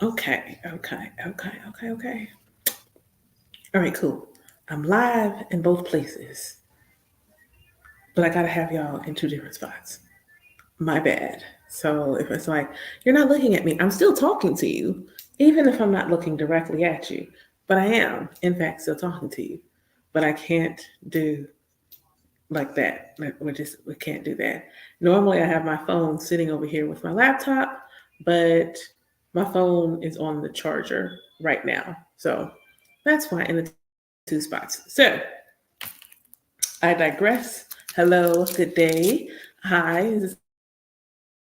Okay. All right, cool. I'm live in both places, but I gotta have y'all in two different spots. My bad. So if it's like, you're not looking at me, I'm still talking to you, even if I'm not looking directly at you. But I am, in fact, still talking to you. But I can't do like that. We can't do that. Normally I have my phone sitting over here with my laptop, but my phone is on the charger right now. So that's why in the two spots. So I digress. Hello, good day. Hi, this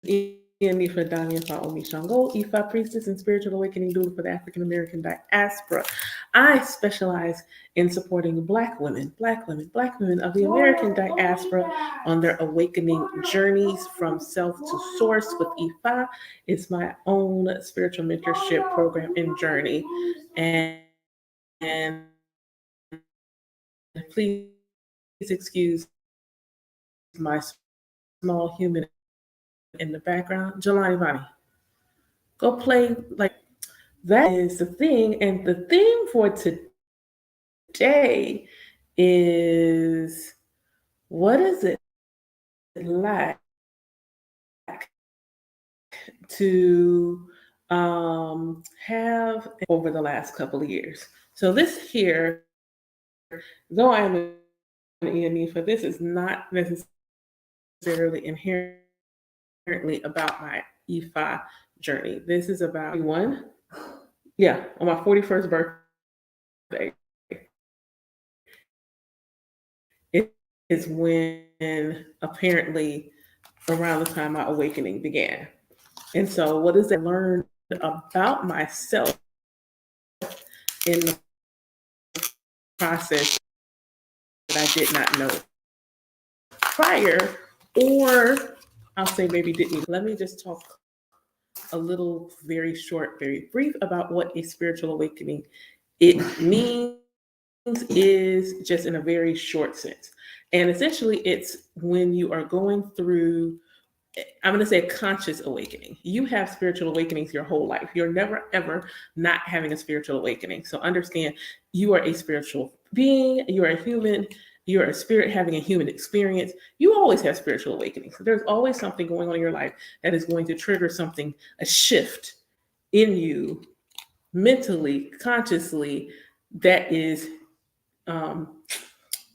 is Ian for Danya Fa'omi Shango, Ifa priestess and spiritual awakening doula for the African American diaspora. I specialize in supporting Black women of the American diaspora on their awakening journeys from self to source with Ifa. It's my own spiritual mentorship program and journey. And please excuse my small human in the background. Jelani Vani, go play like that is the thing. And the theme for today is what is it like to have over the last couple of years. So this here, though I am an EME for this is not necessarily inherently about my IFA journey. This is about everyone. Yeah, on my 41st birthday, is when apparently around the time my awakening began. And so, what is that I learned about myself in the process that I did not know prior, or I'll say maybe didn't even. Let me just talk a little very short, very brief about what a spiritual awakening it means is just in a very short sense. And essentially it's when you are going through I'm going to say a conscious awakening. You have spiritual awakenings your whole life. You're never, ever not having a spiritual awakening. So understand you are a spiritual being, you are a human, you're a spirit having a human experience. You always have spiritual awakenings. So there's always something going on in your life that is going to trigger something, a shift in you mentally, consciously, that is um,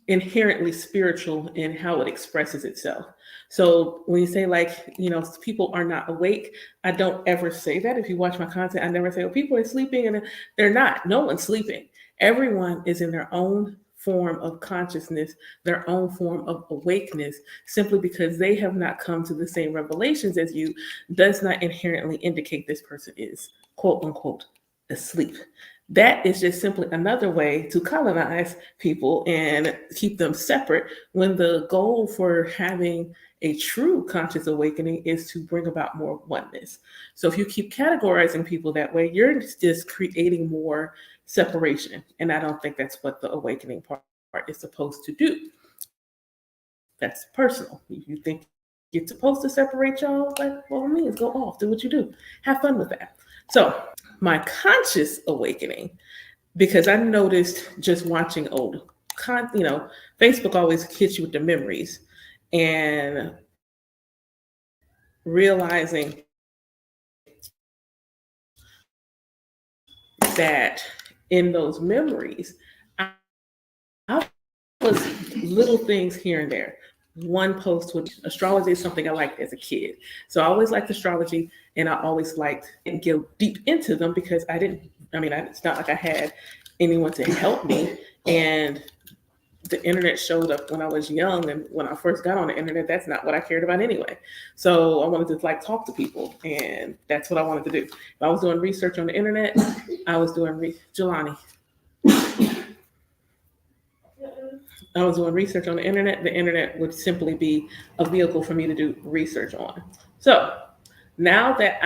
inherently spiritual in how it expresses itself. So when you say like, people are not awake, I don't ever say that. If you watch my content, I never say, oh, people are sleeping and they're not. No one's sleeping. Everyone is in their own form of consciousness, their own form of awakeness, simply because they have not come to the same revelations as you does not inherently indicate this person is quote unquote asleep. That is just simply another way to colonize people and keep them separate when the goal for having a true conscious awakening is to bring about more oneness. So if you keep categorizing people that way, you're just creating more separation. And I don't think that's what the awakening part is supposed to do. That's personal. If you think you're supposed to separate y'all, like, well, means go off, do what you do, have fun with that. So my conscious awakening, because I noticed just watching Facebook always hits you with the memories and realizing that in those memories, I was little things here and there. One post would astrology is something I liked as a kid. So I always liked astrology and I always liked and go deep into them because I didn't, it's not like I had anyone to help me. And the internet showed up when I was young, and when I first got on the internet, that's not what I cared about anyway. So I wanted to like talk to people, and that's what I wanted to do. If I was doing research on the internet, I was doing Jelani. I was doing research on the internet. The internet would simply be a vehicle for me to do research on. So now that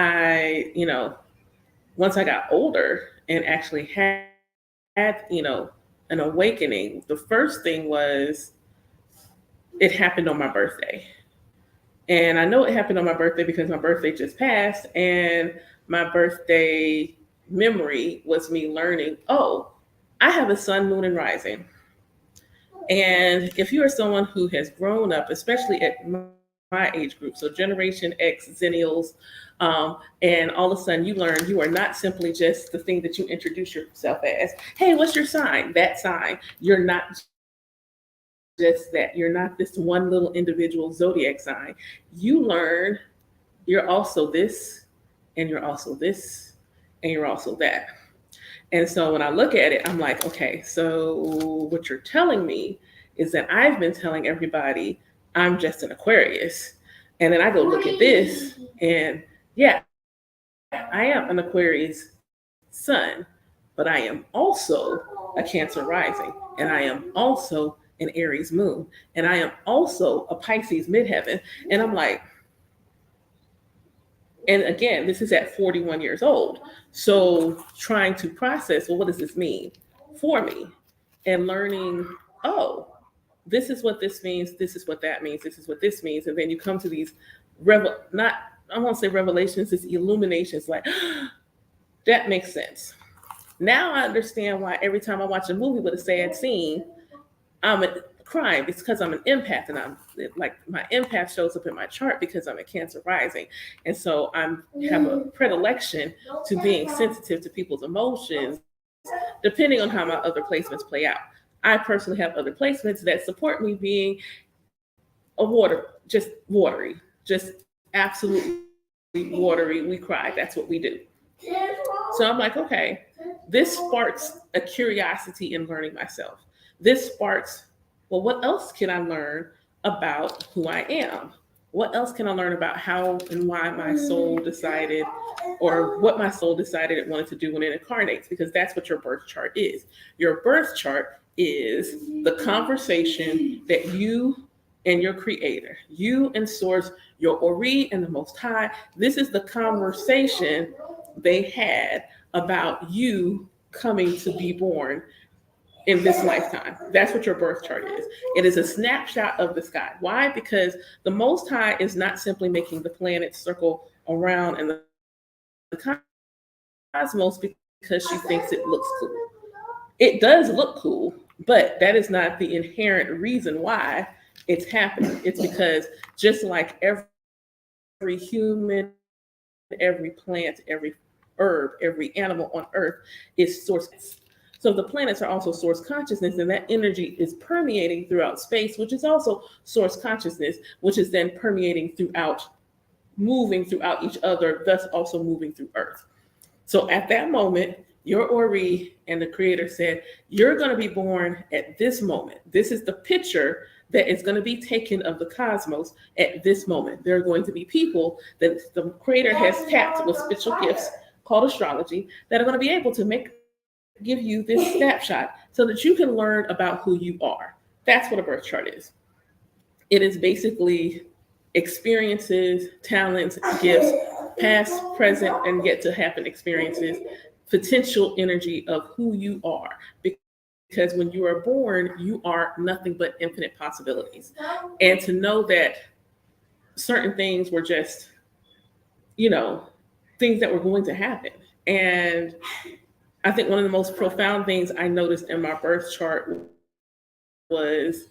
once I got older and actually had, an awakening, the first thing was it happened on my birthday. And I know it happened on my birthday because my birthday just passed, and my birthday memory was me learning, oh, I have a sun, moon, and rising. And if you are someone who has grown up, especially at my age group, so Generation X, Zennials, and all of a sudden you learn you are not simply just the thing that you introduce yourself as. Hey, what's your sign? That sign. You're not just that. You're not this one little individual zodiac sign. You learn you're also this, and you're also this, and you're also that. And so when I look at it, I'm like, okay, so what you're telling me is that I've been telling everybody I'm just an Aquarius. And then I go look at this, and yeah, I am an Aquarius sun, but I am also a Cancer rising, and I am also an Aries moon, and I am also a Pisces midheaven. And I'm like, and again, this is at 41 years old. So trying to process, well, what does this mean for me? And learning, oh, this is what this means, this is what that means, this is what this means. And then you come to these not, I won't say revelations, it's illuminations like, that makes sense. Now I understand why every time I watch a movie with a sad scene, I'm crying. It's because I'm an empath, and I'm like, my empath shows up in my chart because I'm a Cancer rising, and so I have a predilection to being sensitive to people's emotions, depending on how my other placements play out. I personally have other placements that support me being just watery, just absolutely watery. We cry. That's what we do. So I'm like, okay, this sparks a curiosity in learning myself. This sparks, well, what else can I learn about who I am? What else can I learn about how and why my soul decided, or what my soul decided it wanted to do when it incarnates? Because that's what your birth chart is. Your birth chart is the conversation that you and your creator, you and source, your Ori and the Most High, this is the conversation they had about you coming to be born in this lifetime. That's what your birth chart is. It is a snapshot of the sky. Why? Because the Most High is not simply making the planets circle around in the cosmos because she thinks it looks cool. It does look cool, but that is not the inherent reason why it's happening. It's because just like every human, every plant, every herb, every animal on earth is source. So the planets are also source consciousness, and that energy is permeating throughout space, which is also source consciousness, which is then permeating throughout, moving throughout each other, thus also moving through Earth. So at that moment, your Ori and the Creator said, you're going to be born at this moment. This is the picture that is going to be taken of the cosmos at this moment. There are going to be people that the Creator has tapped with spiritual gifts called astrology that are going to be able to give you this snapshot so that you can learn about who you are. That's what a birth chart is. It is basically experiences, talents, gifts, past, present, and yet to happen experiences, potential energy of who you are. Because when you are born, you are nothing but infinite possibilities. And to know that certain things were just, things that were going to happen. And I think one of the most profound things I noticed in my birth chart was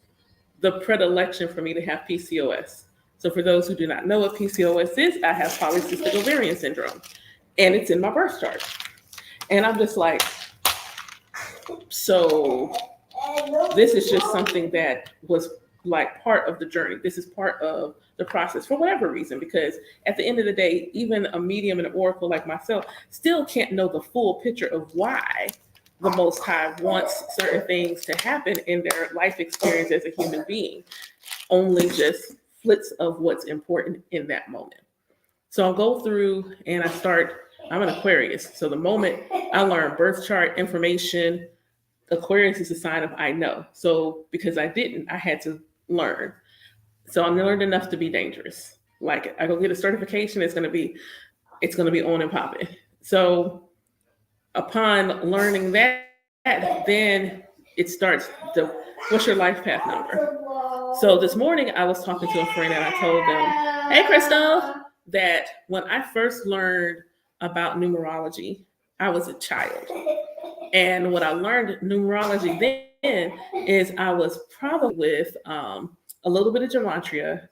the predilection for me to have PCOS. So for those who do not know what PCOS is, I have polycystic ovarian syndrome, and it's in my birth chart. And I'm just like, so this is just something that was like part of the journey. This is part of the process for whatever reason, because at the end of the day, even a medium and an oracle like myself still can't know the full picture of why the Most High wants certain things to happen in their life experience as a human being, only just flits of what's important in that moment. So I'll go through and I'm an Aquarius. So the moment I learn birth chart information, Aquarius is a sign of I know. So because I didn't, I had to learn. So I learned enough to be dangerous. Like I go get a certification, it's gonna be on and popping. So upon learning that, then it starts what's your life path number? So this morning I was talking to a friend and I told them, hey, Crystal, that when I first learned about numerology, I was a child. And what I learned numerology then is I was probably with a little bit of gematria.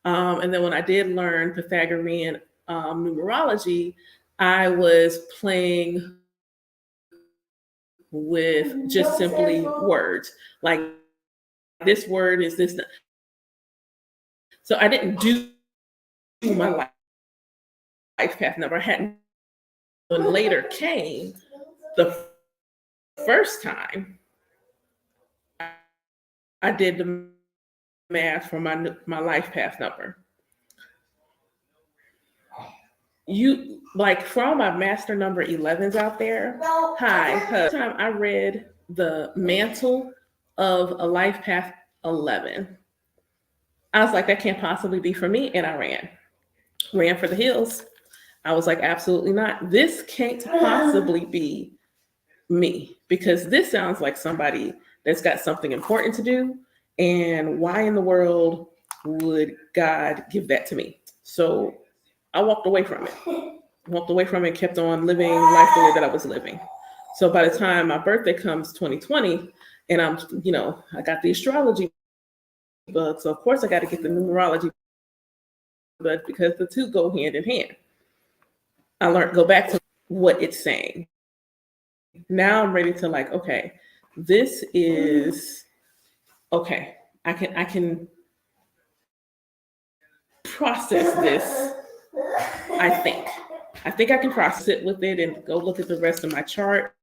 And then when I did learn Pythagorean numerology, I was playing with just simply words. Like this word is this. So I didn't do my life path number. I hadn't. When later came the first time, I did the math for my life path number. You like for all my master number 11s out there. Hi, time I read the mantle of a life path 11. I was like, that can't possibly be for me, and I ran for the hills. I was like, absolutely not. This can't possibly be me because this sounds like somebody that's got something important to do. And why in the world would God give that to me? So I walked away from it, kept on living life the way that I was living. So by the time my birthday comes 2020, and I got the astrology book. So of course I got to get the numerology book because the two go hand in hand. I go back to what it's saying. Now I'm ready to okay, this is okay. I can process this. I think I can process it with it and go look at the rest of my chart,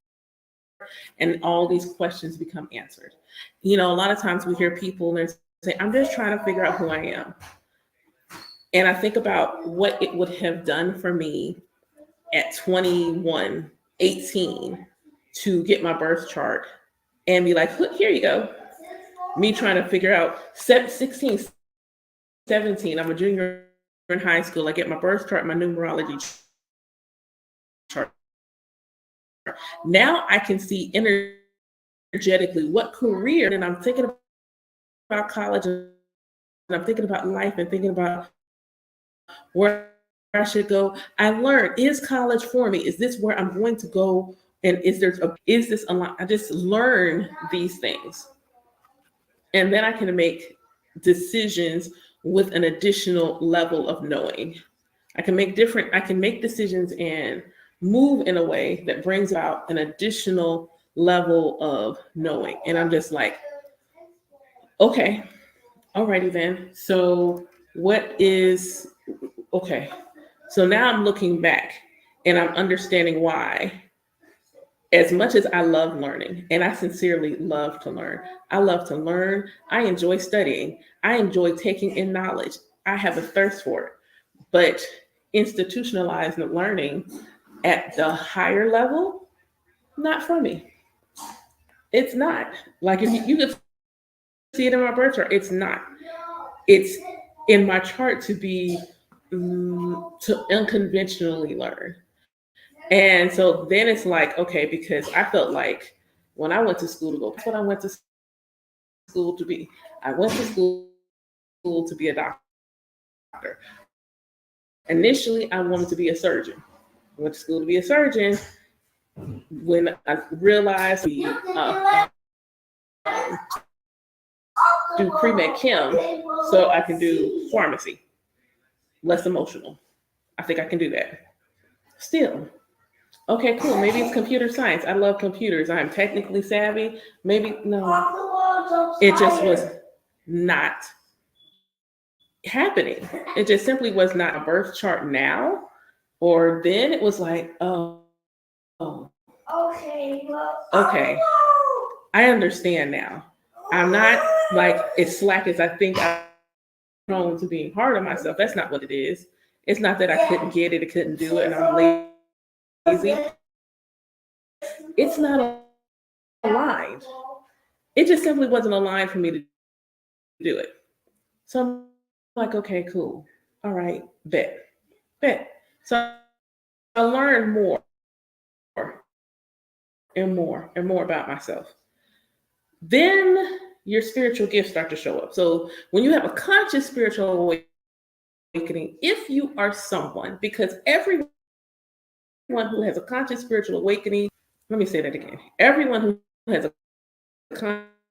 and all these questions become answered. A lot of times we hear people and say, "I'm just trying to figure out who I am," and I think about what it would have done for me at 21, 18 to get my birth chart and be like, here you go. Me trying to figure out 16, 17, I'm a junior in high school. I get my birth chart, my numerology chart. Now I can see energetically what career, and I'm thinking about college, and I'm thinking about life, and thinking about where I should go. I learned, is college for me? Is this where I'm going to go? And is this a lot? I just learn these things. And then I can make decisions with an additional level of knowing. I can make decisions and move in a way that brings out an additional level of knowing. And I'm just like, okay, alrighty then. So okay. So now I'm looking back and I'm understanding why. As much as I love learning, and I sincerely love to learn, I enjoy studying, I enjoy taking in knowledge, I have a thirst for it. But institutionalized learning at the higher level, not for me. It's not. Like if you could see it in my birth chart, it's not. It's in my chart to be to unconventionally learn. And so then it's like, okay, because I felt like when I went to school to go, that's what I went to school to be. I went to school to be a doctor. Initially, I wanted to be a surgeon. I went to school to be a surgeon. When I realized we do pre-med chem, so I can do pharmacy, less emotional. I think I can do that. Still, okay, cool. Maybe it's computer science. I love computers. I'm technically savvy. Maybe no. It just was not happening. It just simply was not a birth chart now. Or then it was like, oh, okay. I understand now. I'm not like as slack as I think I'm prone to being hard on myself. That's not what it is. It's not that I couldn't get it, I couldn't do it, and I'm lazy. It's not aligned. It just simply wasn't aligned for me to do it. So I'm like, okay, cool. All right, bet. So I learned more and more about myself. Then your spiritual gifts start to show up. So when you have a conscious spiritual awakening, if you are someone, because everyone who has a conscious spiritual awakening, let me say that again. Everyone who has a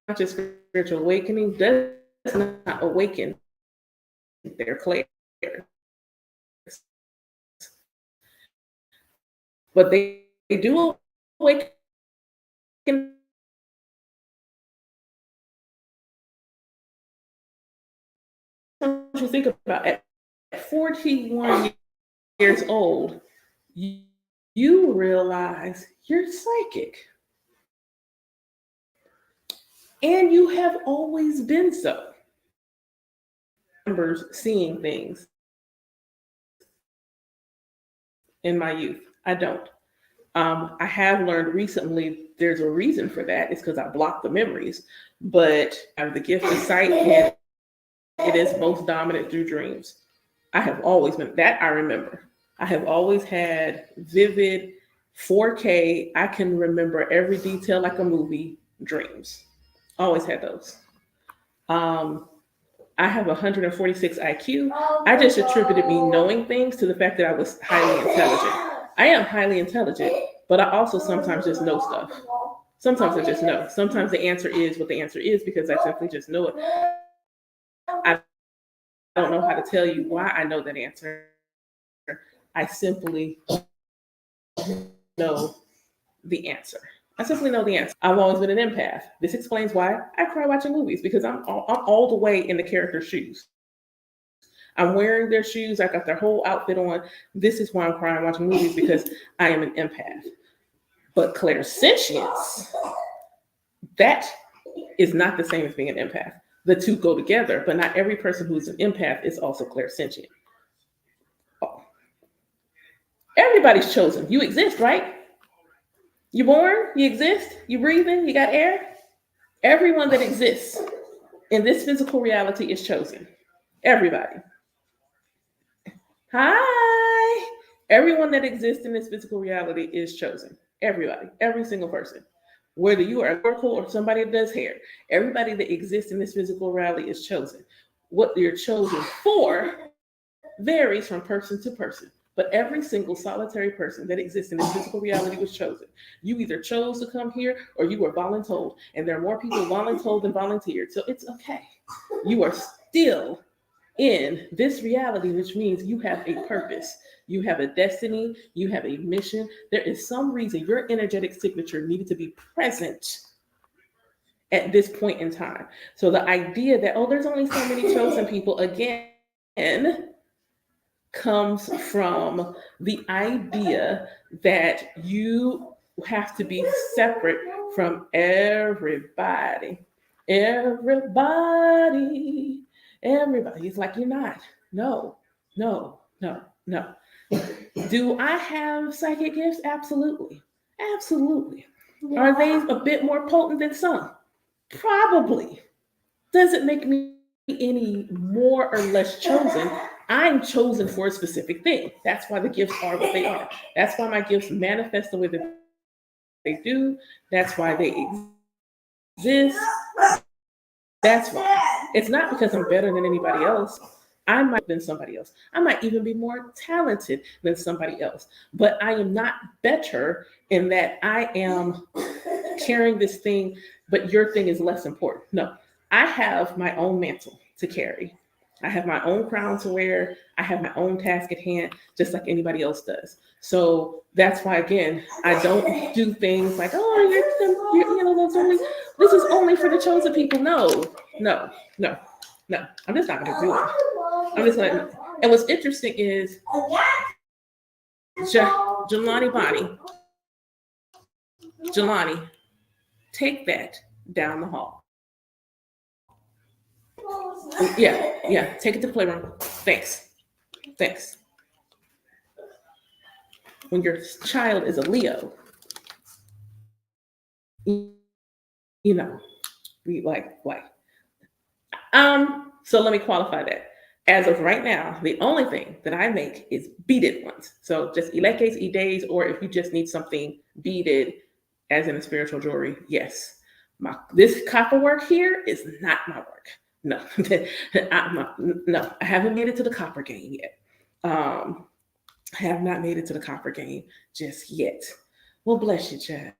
conscious spiritual awakening does not awaken their clairs, but they do awaken. What you think about at 41 years old, you realize you're psychic. And you have always been so. Members seeing things in my youth. I don't. I have learned recently there's a reason for that. It's because I blocked the memories. But I have the gift of sight, and it is most dominant through dreams. I have always been that. I remember. I have always had vivid 4K. I can remember every detail like a movie dreams. Always had those. I have 146 IQ. I just attributed me knowing things to the fact that I was highly intelligent. I am highly intelligent, but I also sometimes just know stuff. Sometimes I just know. Sometimes the answer is what the answer is because I simply just know it. I don't know how to tell you why I know that answer. I simply know the answer. I simply know the answer. I've always been an empath. This explains why I cry watching movies, because I'm all the way in the character's shoes. I'm wearing their shoes. I got their whole outfit on. This is why I'm crying watching movies, because I am an empath. But clairsentience, that is not the same as being an empath. The two go together, but not every person who's an empath is also clairsentient. Oh. Everybody's chosen. You exist, right? You're born, you exist, you're breathing, you got air. Everyone that exists in this physical reality is chosen. Everybody. Hi. Everyone that exists in this physical reality is chosen. Everybody, every single person. Whether you are a oracle or somebody that does hair, everybody that exists in this physical reality is chosen. What you're chosen for varies from person to person. But every single solitary person that exists in this physical reality was chosen. You either chose to come here or you were voluntold. And there are more people voluntold than volunteered. So it's okay. You are still in this reality, which means you have a purpose. You have a destiny. You have a mission. There is some reason your energetic signature needed to be present at this point in time. So the idea that, oh, there's only so many chosen people, again, comes from the idea that you have to be separate from everybody. Everybody. It's like you're not. No. Do I have psychic gifts? Absolutely. Yeah. Are they a bit more potent than some? Probably. Does it make me any more or less chosen? I'm chosen for a specific thing. That's why the gifts are what they are. That's why my gifts manifest the way that they do. That's why they exist. That's why. It's not because I'm better than anybody else. I might than somebody else. I might even be more talented than somebody else. But I am not better in that I am carrying this thing, but your thing is less important. No, I have my own mantle to carry. I have my own crown to wear. I have my own task at hand, just like anybody else does. So that's why, again, I don't do things like, oh, this is only for the chosen people. No. I'm just not going to do it. I'm just going to. And what's interesting is Jelani, take that down the hall. Yeah. Take it to the playroom. Thanks. When your child is a Leo, we like. So let me qualify that. As of right now, the only thing that I make is beaded ones. So just Ilekes, Ides, or if you just need something beaded, as in a spiritual jewelry, yes. This copper work here is not my work. No, no, I haven't made it to the copper game yet. I have not made it to the copper game just yet. Well, bless you, Chad.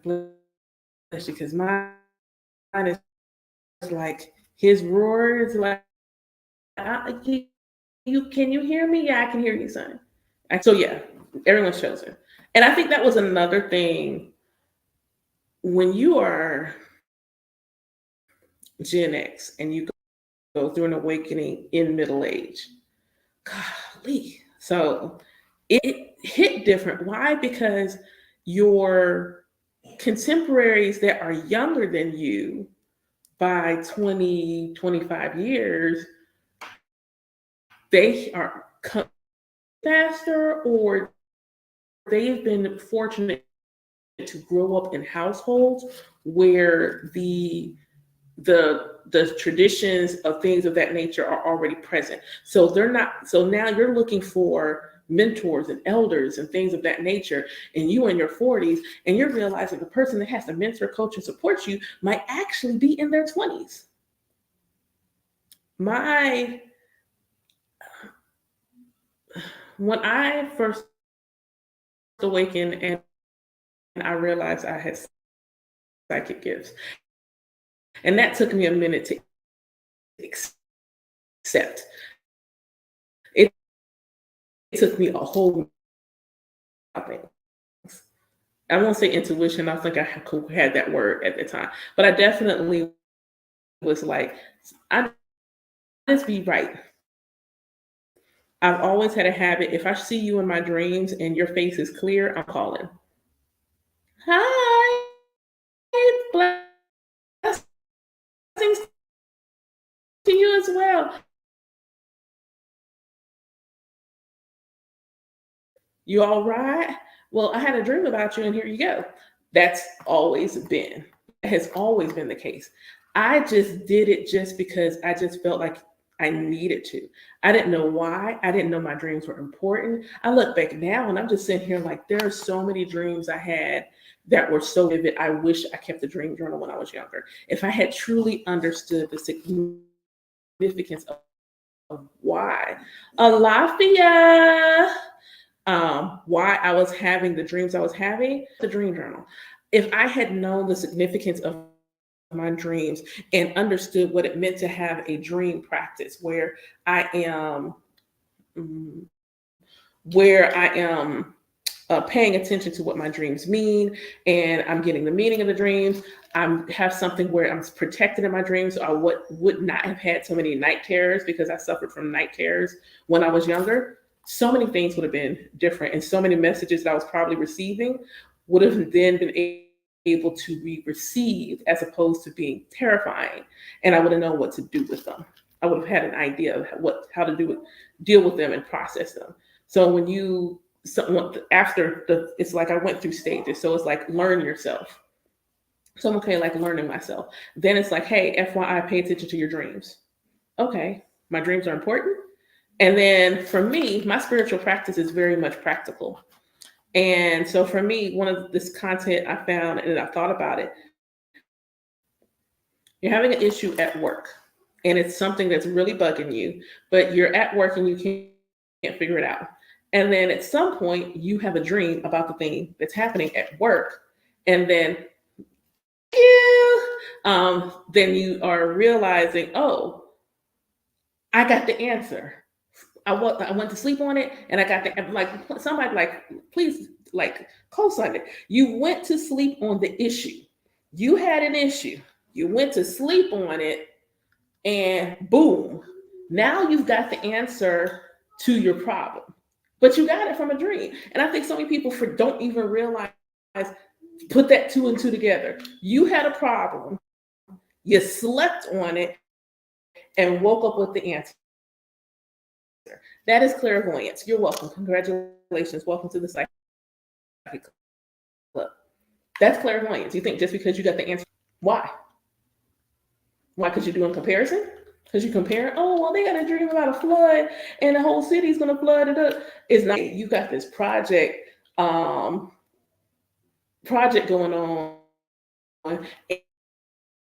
Bless you, because mine is like his roar is like, you can you hear me? Yeah, I can hear you, son. So yeah, everyone's chosen, and I think that was another thing when you are Gen X and you go through an awakening in middle age. Golly. So it hit different. Why? Because your contemporaries that are younger than you by 20, 25 years, they are faster, or they've been fortunate to grow up in households where the traditions of things of that nature are already present. So they're not, so now you're looking for mentors and elders and things of that nature, and you in your 40s, and you're realizing the person that has to mentor, coach, and support you might actually be in their 20s. When I first awakened and I realized I had psychic gifts, and that took me a minute to accept. It took me a whole thing. I won't say intuition. I don't think I had that word at the time, but I definitely was like, I just be right. I've always had a habit. If I see you in my dreams and your face is clear, I'm calling. Hi, blessings to you as well. You all right? Well, I had a dream about you, and here you go. That's always been, has always been the case. I just did it just because I just felt like I needed to. I didn't know why. I didn't know my dreams were important. I look back now and I'm just sitting here like, there are so many dreams I had that were so vivid. I wish I kept the dream journal when I was younger. If I had truly understood the significance of why. Alafia. Why I was having the dreams I was having, the dream journal. If I had known the significance of my dreams and understood what it meant to have a dream practice I am, mm, where I am paying attention to what my dreams mean, and I'm getting the meaning of the dreams. I have something where I'm protected in my dreams. I would not have had so many night terrors because I suffered from night terrors when I was younger. So many things would have been different, and so many messages that I was probably receiving would have then been able to be received as opposed to being terrifying, and I would have known what to do with them. I would have had an idea of how to deal with them and process them. So when you after it's like I went through stages. So it's like learn yourself. So I'm okay, like learning myself. Then it's like, hey, FYI, pay attention to your dreams. Okay, my dreams are important. And then for me, my spiritual practice is very much practical. And so for me, one of this content I found and I thought about it, you're having an issue at work and it's something that's really bugging you, but you're at work and you can't figure it out. And then at some point, you have a dream about the thing that's happening at work. And then, then you are realizing, oh, I got the answer. I went to sleep on it, and I got the like. Somebody like, please, like, co-sign it. You went to sleep on the issue. You had an issue. You went to sleep on it, and boom, now you've got the answer to your problem. But you got it from a dream. And I think so many people don't even realize, put that two and two together. You had a problem, you slept on it, and woke up with the answer. That is clairvoyance. You're welcome. Congratulations. Welcome to the Psychic Club. That's clairvoyance. You think just because you got the answer, why? Why? Because you're doing comparison? Because you compare, oh, well, they got a dream about a flood and the whole city's going to flood it up. It's not, you got this project going on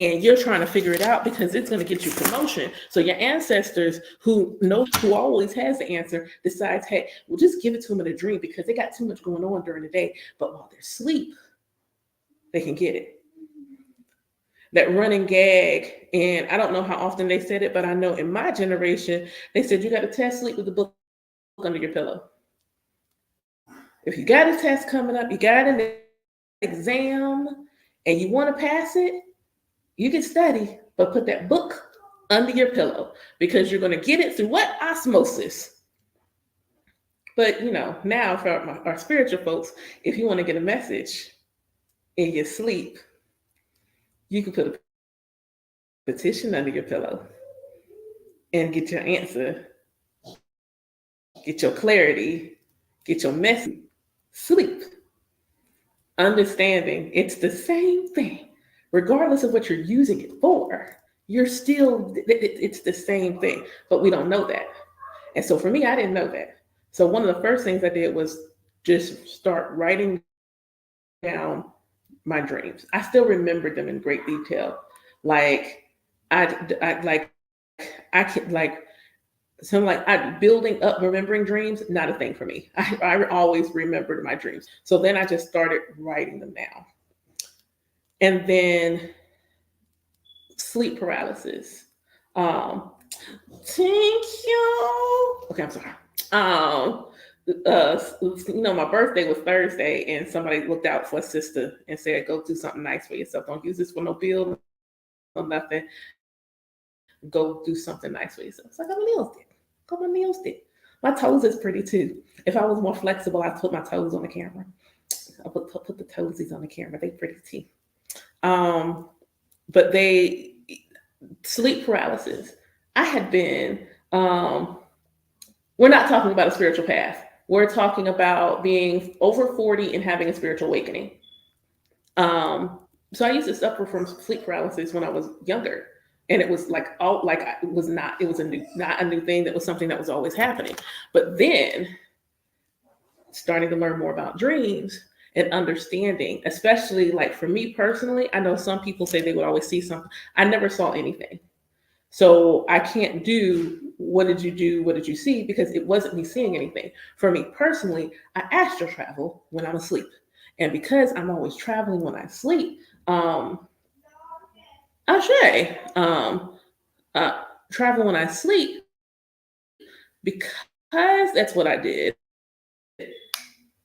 and you're trying to figure it out because it's going to get you promotion. So your ancestors who always has the answer decides, hey, we'll just give it to them in a dream because they got too much going on during the day. But while they're asleep, they can get it. That running gag, and I don't know how often they said it, but I know in my generation, they said you got to test sleep with the book under your pillow. If you got a test coming up, you got an exam, and you want to pass it, you can study, but put that book under your pillow because you're going to get it through what? Osmosis. But, now for our spiritual folks, if you want to get a message in your sleep, you can put a petition under your pillow and get your answer, get your clarity, get your message. Sleep. Understanding it's the same thing. Regardless of what you're using it for, it's the same thing, but we don't know that. And so for me, I didn't know that. So one of the first things I did was just start writing down my dreams. I still remember them in great detail. Building up, remembering dreams, not a thing for me. I always remembered my dreams. So then I just started writing them down. And then sleep paralysis. Thank you. Okay, I'm sorry. My birthday was Thursday, and somebody looked out for a sister and said, "Go do something nice for yourself. Don't use this for no bill, no nothing. Go do something nice for yourself." So I got my nails did. My toes is pretty too. If I was more flexible, I'd put my toes on the camera. I put the toesies on the camera. They pretty too. But sleep paralysis. I had been, we're not talking about a spiritual path. We're talking about being over 40 and having a spiritual awakening. So I used to suffer from sleep paralysis when I was younger. And it was not a new thing. That was something that was always happening. But then starting to learn more about dreams and understanding, especially like for me personally, I know some people say they would always see something. I never saw anything. So I can't do, what did you do? What did you see? Because it wasn't me seeing anything. For me personally, I astral travel when I'm asleep. And because I'm always traveling when I sleep, travel when I sleep, because that's what I did.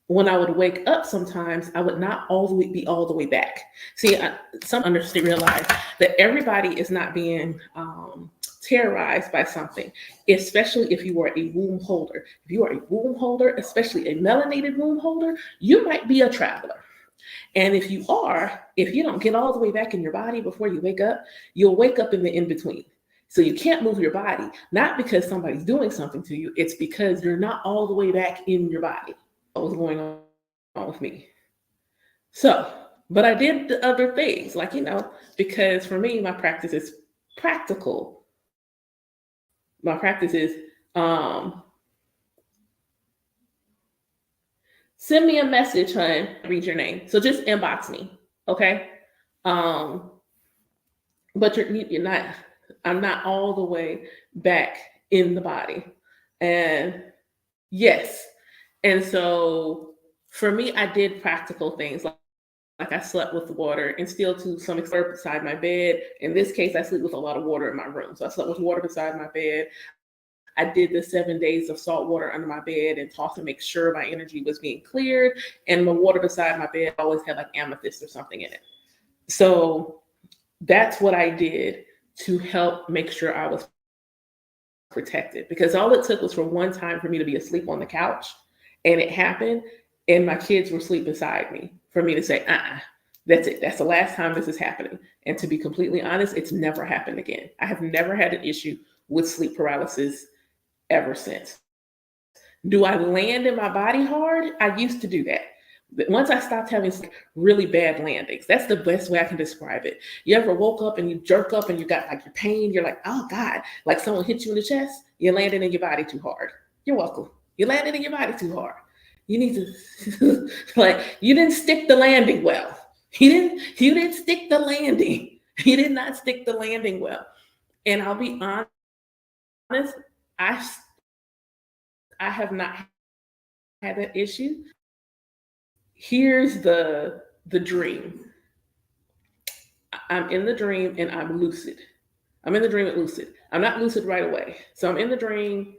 When I would wake up, sometimes I would not be all the way back. See, some understand, realize that everybody is not being terrorized by something, especially if you are a womb holder. If you are a womb holder, especially a melanated womb holder, you might be a traveler. And if you don't get all the way back in your body before you wake up, you'll wake up in the in-between. So you can't move your body, not because somebody's doing something to you, it's because you're not all the way back in your body. What was going on with me. So, but I did the other things, because for me, my practice is practical. My practice is send me a message, hun, read your name. So just inbox me, okay? But you're not, I'm not all the way back in the body. And yes. And so for me, I did practical things like I slept with water and still to some extent beside my bed. In this case, I sleep with a lot of water in my room. So I slept with water beside my bed. I did the 7 days of salt water under my bed and tossed to make sure my energy was being cleared. And the water beside my bed always had like amethyst or something in it. So that's what I did to help make sure I was protected, because all it took was for one time for me to be asleep on the couch. And it happened, and my kids were asleep beside me for me to say, that's it. That's the last time this is happening. And to be completely honest, it's never happened again. I have never had an issue with sleep paralysis ever since. Do I land in my body hard? I used to do that. But once I stopped having really bad landings, that's the best way I can describe it. You ever woke up and you jerk up and you got like your pain? You're like, oh God, like someone hit you in the chest. You're landing in your body too hard. You're welcome. You landed in your body too hard. You need to, you didn't stick the landing well. He didn't stick the landing. He did not stick the landing well. And I'll be honest, I I have not had that issue. Here's the dream. I'm in the dream and I'm lucid. I'm in the dream and lucid. I'm not lucid right away. So I'm in the dream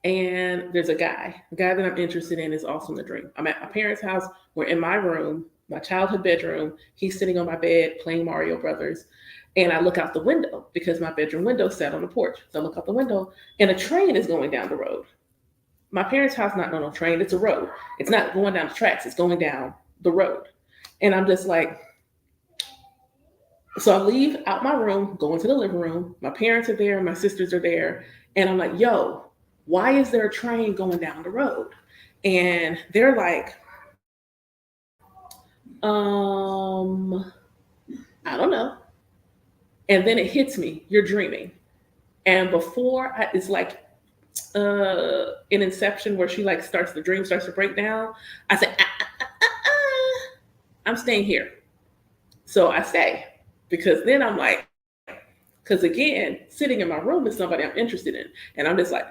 and there's a guy. The guy that I'm interested in is also in the dream. I'm at my parents' house. We're in my room, my childhood bedroom. He's sitting on my bed playing Mario Brothers. And I look out the window because my bedroom window sat on the porch. So I look out the window and a train is going down the road. My parents' house not on a train, it's a road. It's not going down the tracks, it's going down the road. And I'm just like, so I leave out my room, go into the living room. My parents are there, my sisters are there. And I'm like, yo, why is there a train going down the road? And they're like, I don't know. And then it hits me, you're dreaming. And it's like in Inception where she like the dream starts to break down. I say, I'm staying here. So I stay because then I'm like, because again, sitting in my room is somebody I'm interested in. And I'm just like,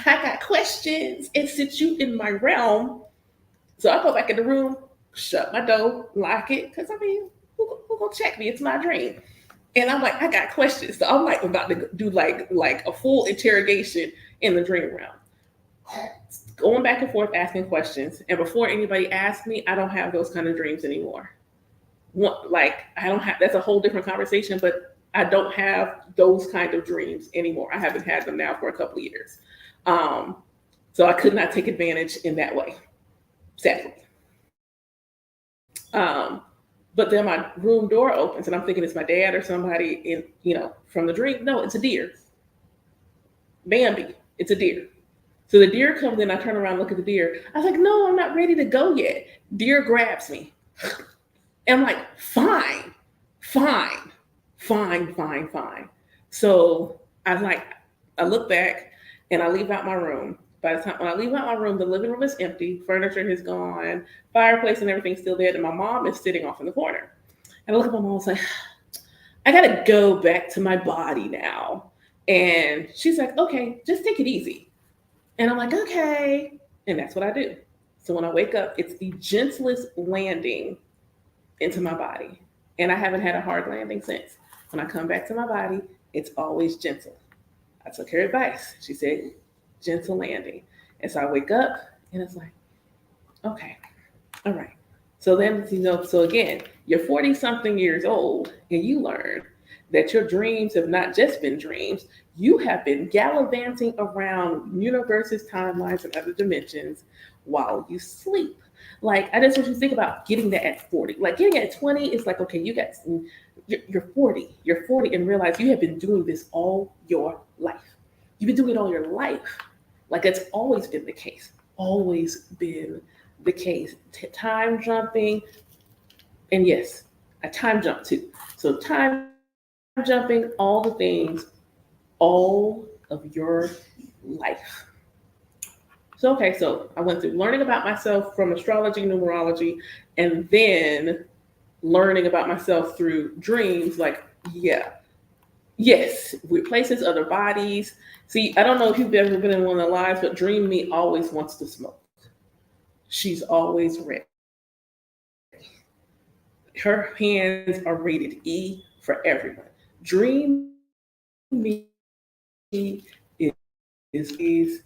I got questions. And since you in my realm, so I go back in the room, shut my door, lock it. Because I mean, who gonna check me? It's my dream. And I'm like, I got questions. So I'm like about to do like a full interrogation in the dream realm. Going back and forth asking questions. And before anybody asks me, I don't have those kind of dreams anymore. I don't have, that's a whole different conversation, but I don't have those kind of dreams anymore. I haven't had them now for a couple of years. So I could not take advantage in that way, sadly. But then my room door opens and I'm thinking it's my dad or somebody in, from the dream. No, it's a deer. Bambi, it's a deer. So the deer comes in, I turn around, look at the deer. I was like, no, I'm not ready to go yet. Deer grabs me. And I'm like, fine. So I look back and I leave out my room. By the time when I leave out my room, the living room is empty, furniture is gone, fireplace and everything's still there, and my mom is sitting off in the corner. And I look at my mom and I was like, I gotta go back to my body now. And she's like, okay, just take it easy. And I'm like, okay. And that's what I do. So when I wake up, it's the gentlest landing into my body. And I haven't had a hard landing since. When I come back to my body, it's always gentle. I took her advice. She said, gentle landing. And so I wake up and it's like, okay, all right. So then, so again, you're 40 something years old and you learn that your dreams have not just been dreams. You have been gallivanting around universes, timelines, and other dimensions while you sleep. Like, I just want you to think about getting that at 40. Like, getting at 20 is like, okay, you're 40. You're 40 and realize you have been doing this all your life. You've been doing it all your life. Like, that's always been the case. Always been the case. Time jumping. And yes, I time jump too. So time jumping, all the things, all of your life. So, okay, so I went through learning about myself from astrology, numerology, and then learning about myself through dreams. Like, yeah, yes, with places, other bodies. See, I don't know if you've ever been in one of the lives, but Dream Me always wants to smoke. She's always ready. Her hands are rated E for everyone. Dream Me is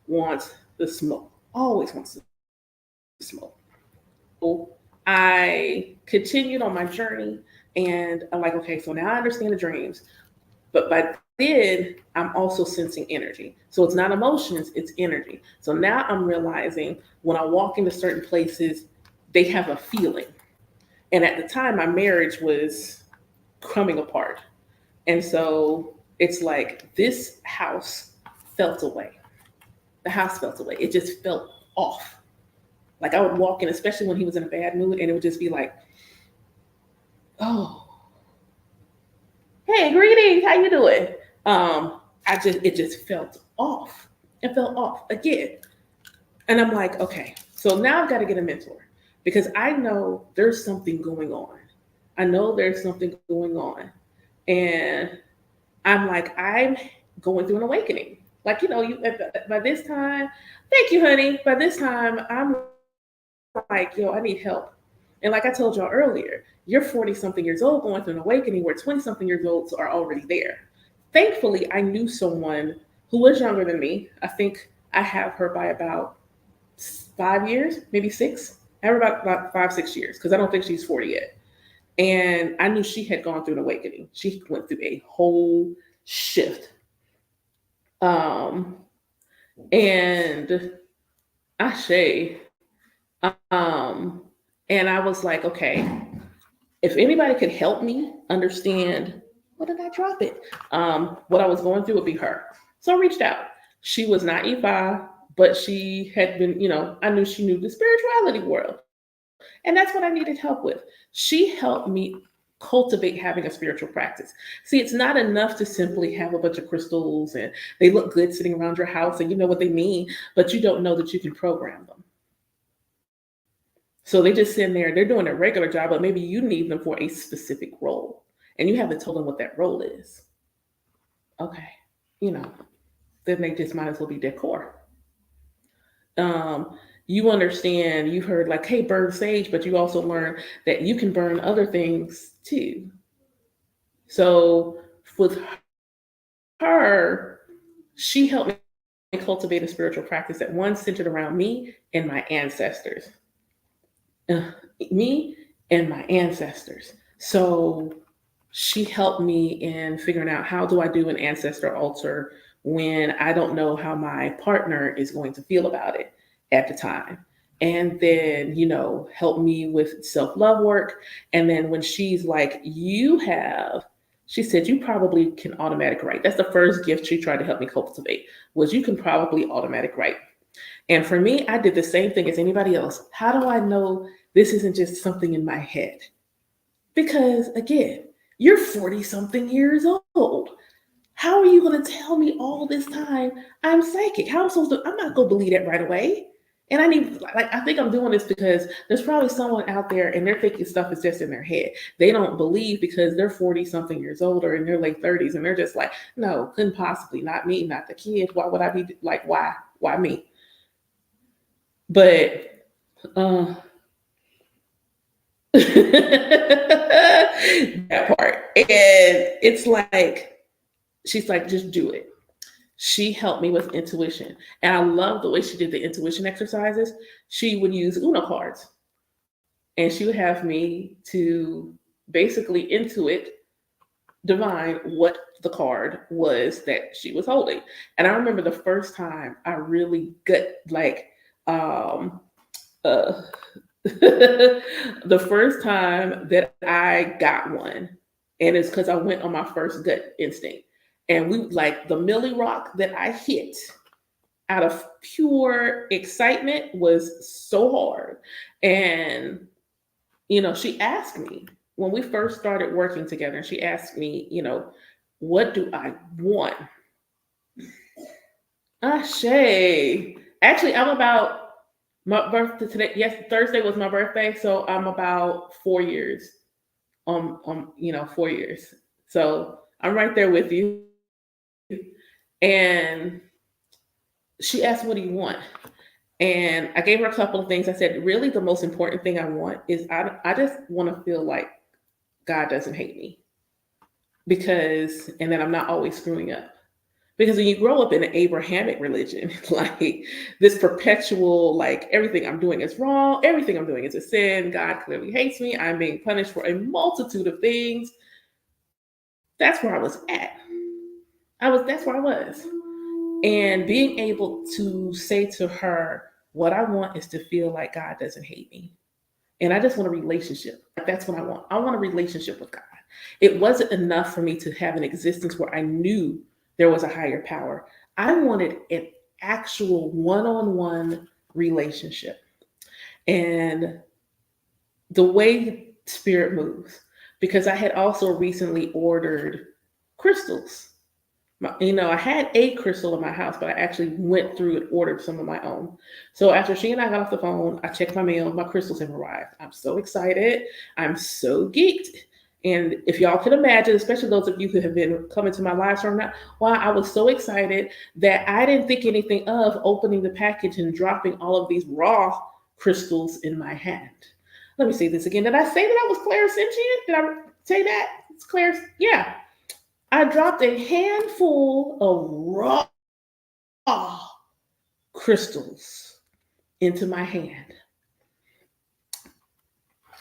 wants the smoke. Always wants to smoke. So I continued on my journey and I'm like, okay, so now I understand the dreams. But by then, I'm also sensing energy. So it's not emotions, it's energy. So now I'm realizing when I walk into certain places, they have a feeling. And at the time, my marriage was coming apart. And so it's like this house felt away. The house felt away. It just felt off. Like I would walk in, especially when he was in a bad mood, and it would just be like, oh, hey, greetings, how you doing? It just felt off. It felt off again. And I'm like, okay, so now I've got to get a mentor because I know there's something going on. I know there's something going on. And I'm like, I'm going through an awakening. Like, by this time, thank you, honey. By this time, I'm like, yo, I need help. And like I told y'all earlier, you're 40 something years old going through an awakening where 20 something years olds are already there. Thankfully, I knew someone who was younger than me. I think I have her by about 5 years, maybe six. I have her about 5, 6 years because I don't think she's 40 yet. And I knew she had gone through an awakening. She went through a whole shift. Um, and Ashe, um, and I was like, okay, if anybody could help me understand, what did I drop it? What I was going through would be her. So I reached out. She was not Ifa, but she had been, I knew she knew the spirituality world. And that's what I needed help with. She helped me cultivate having a spiritual practice. See, it's not enough to simply have a bunch of crystals and they look good sitting around your house and you know what they mean, but you don't know that you can program them. So they just sit there, they're doing a regular job, but maybe you need them for a specific role and you haven't told them what that role is. Okay, you know, then they just might as well be decor. Um, you understand, you heard like, hey, burn sage, but you also learn that you can burn other things too. So with her, she helped me cultivate a spiritual practice that one centered around me and my ancestors. Uh, Me and my ancestors. So she helped me in figuring out how do I do an ancestor altar when I don't know how my partner is going to feel about it at the time. And then, help me with self love work. And then when she's like, she said, you probably can automatic write. That's the first gift she tried to help me cultivate was you can probably automatic write. And for me, I did the same thing as anybody else. How do I know this isn't just something in my head? Because again, you're 40 something years old. How are you going to tell me all this time I'm psychic? How am I supposed to? I'm not going to believe that right away. And I think I'm doing this because there's probably someone out there and they're thinking stuff is just in their head. They don't believe because they're 40 something years old or in their late 30s and they're just like, no, couldn't possibly, not me, not the kid. Why would I be like, why me? But uh, that part. And it's like, she's like, just do it. She helped me with intuition. And I love the way she did the intuition exercises. She would use Uno cards and she would have me to basically intuit, divine what the card was that she was holding. And I remember the first time I really got like, uh, the first time that I got one, and it's because I went on my first gut instinct. And we like the Millie Rock that I hit out of pure excitement was so hard. And, she asked me when we first started working together, and she asked me, what do I want? Shay. Actually, I'm about my birthday today. Yes, Thursday was my birthday, so I'm about 4 years. 4 years. So I'm right there with you. And she asked, "What do you want?" And I gave her a couple of things. I said, "Really, the most important thing I want is I just want to feel like God doesn't hate me and that I'm not always screwing up." Because when you grow up in an Abrahamic religion, like this perpetual, like everything I'm doing is wrong, everything I'm doing is a sin, God clearly hates me, I'm being punished for a multitude of things. That's where I was at. That's where I was. And being able to say to her, what I want is to feel like God doesn't hate me. And I just want a relationship. That's what I want. I want a relationship with God. It wasn't enough for me to have an existence where I knew there was a higher power. I wanted an actual one-on-one relationship. And the way spirit moves, because I had also recently ordered crystals. I had a crystal in my house, but I actually went through and ordered some of my own. So after she and I got off the phone, I checked my mail. My crystals have arrived. I'm so excited. I'm so geeked. And if y'all can imagine, especially those of you who have been coming to my live stream now, why I was so excited that I didn't think anything of opening the package and dropping all of these raw crystals in my hand. Let me say this again. Did I say that I was clairsentient? Did I say that? It's clear. Yeah. I dropped a handful of raw crystals into my hand.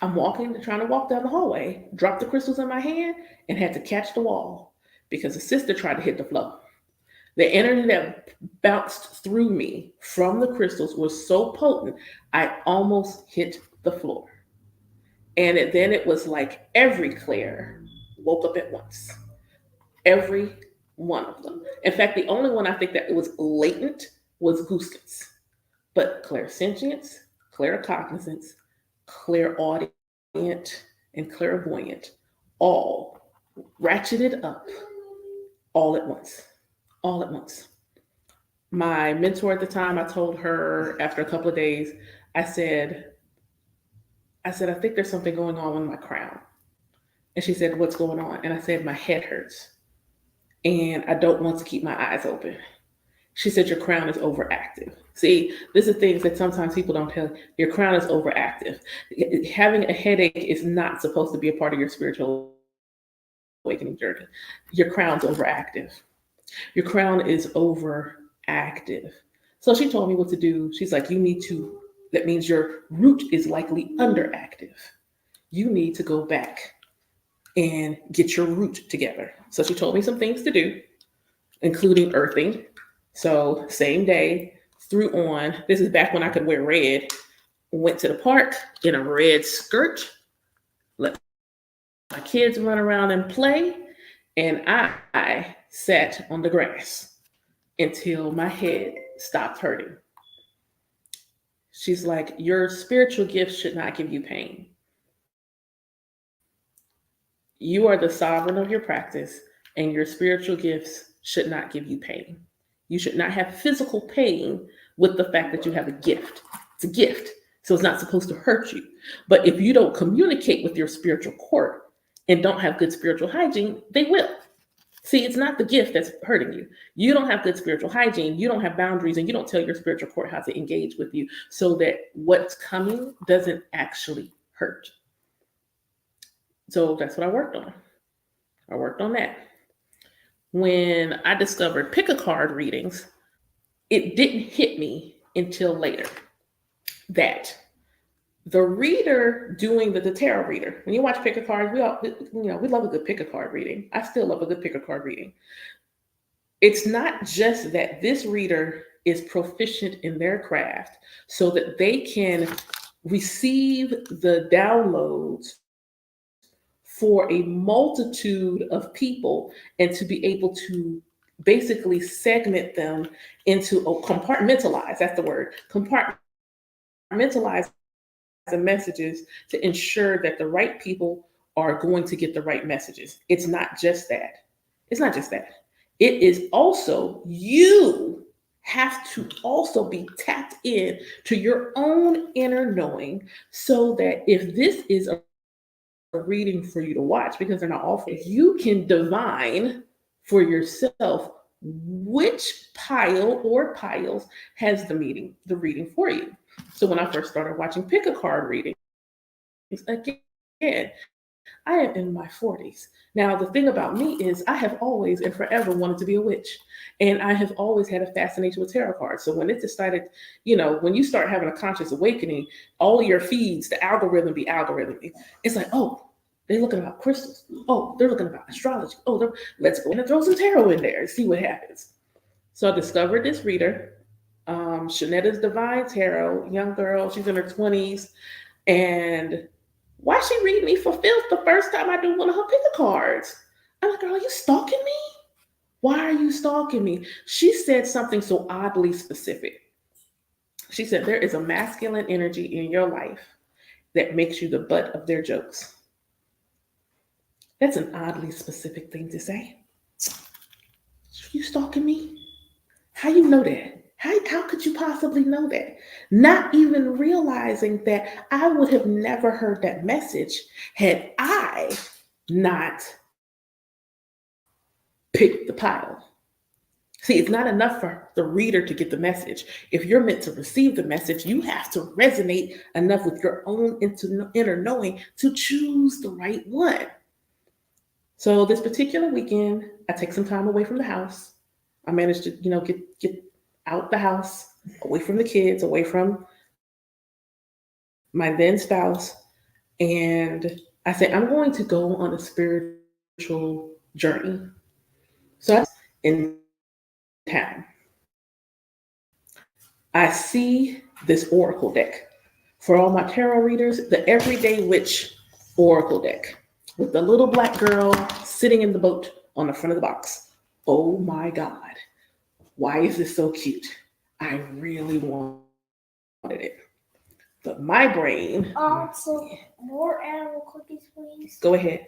I'm trying to walk down the hallway, dropped the crystals in my hand, and had to catch the wall because the sister tried to hit the floor. The energy that bounced through me from the crystals was so potent, I almost hit the floor. And then it was like every Claire woke up at once. Every one of them. In fact, the only one I think that was latent was Gooskins. But clairsentience, claircognizance, clairaudient, and clairvoyant all ratcheted up all at once. All at once. My mentor at the time, I told her after a couple of days, I said, I think there's something going on with my crown. And she said, what's going on? And I said, my head hurts. And I don't want to keep my eyes open. She said, your crown is overactive. See, this is things that sometimes people don't tell. Your crown is overactive. Having a headache is not supposed to be a part of your spiritual awakening journey. Your crown's overactive. Your crown is overactive. So she told me what to do. She's like, that means your root is likely underactive. You need to go back and get your root together. So she told me some things to do, including earthing. So same day, threw on, this is back when I could wear red, went to the park in a red skirt, let my kids run around and play, and I sat on the grass until my head stopped hurting. She's like, your spiritual gifts should not give you pain. You are the sovereign of your practice, and your spiritual gifts should not give you pain. You should not have physical pain with the fact that you have a gift. It's a gift, so it's not supposed to hurt you. But if you don't communicate with your spiritual court and don't have good spiritual hygiene, they will. See, it's not the gift that's hurting you. You don't have good spiritual hygiene. You don't have boundaries, and you don't tell your spiritual court how to engage with you so that what's coming doesn't actually hurt. So that's what I worked on. I worked on that. When I discovered pick-a-card readings, it didn't hit me until later that the reader doing the tarot reader, when you watch pick-a-cards, we love a good pick-a-card reading. I still love a good pick-a-card reading. It's not just that this reader is proficient in their craft so that they can receive the downloads for a multitude of people and to be able to basically segment them into compartmentalize, that's the word, compartmentalize the messages to ensure that the right people are going to get the right messages. It's not just that. It's not just that. It is also, you have to also be tapped in to your own inner knowing so that if this is a reading for you to watch, because they're not all for you, can divine for yourself which pile or piles has the reading for you. So when I first started watching pick-a-card readings, again, I am in my 40s. Now, the thing about me is I have always and forever wanted to be a witch. And I have always had a fascination with tarot cards. So when it decided, when you start having a conscious awakening, all of your feeds, the algorithm be algorithm. It's like, oh, they're looking about crystals. Oh, they're looking about astrology. Oh, let's go and throw some tarot in there and see what happens. So I discovered this reader, Shanetta's Divine Tarot, young girl. She's in her 20s. And why she read me for filth the first time I do one of her pick-a-cards? I'm like, girl, are you stalking me? Why are you stalking me? She said something so oddly specific. She said, there is a masculine energy in your life that makes you the butt of their jokes. That's an oddly specific thing to say. You stalking me? How you know that? How could you possibly know that? Not even realizing that I would have never heard that message had I not pick the pile. See, it's not enough for the reader to get the message. If you're meant to receive the message, you have to resonate enough with your own inner knowing to choose the right one. So this particular weekend, I take some time away from the house. I managed to, get out the house, away from the kids, away from my then spouse. And I said, I'm going to go on a spiritual journey. So I was in town. I see this oracle deck. For all my tarot readers, the Everyday Witch oracle deck with the little black girl sitting in the boat on the front of the box. Oh my God. Why is this so cute? I really wanted it. But my brain. Also, more animal cookies, please. Go ahead.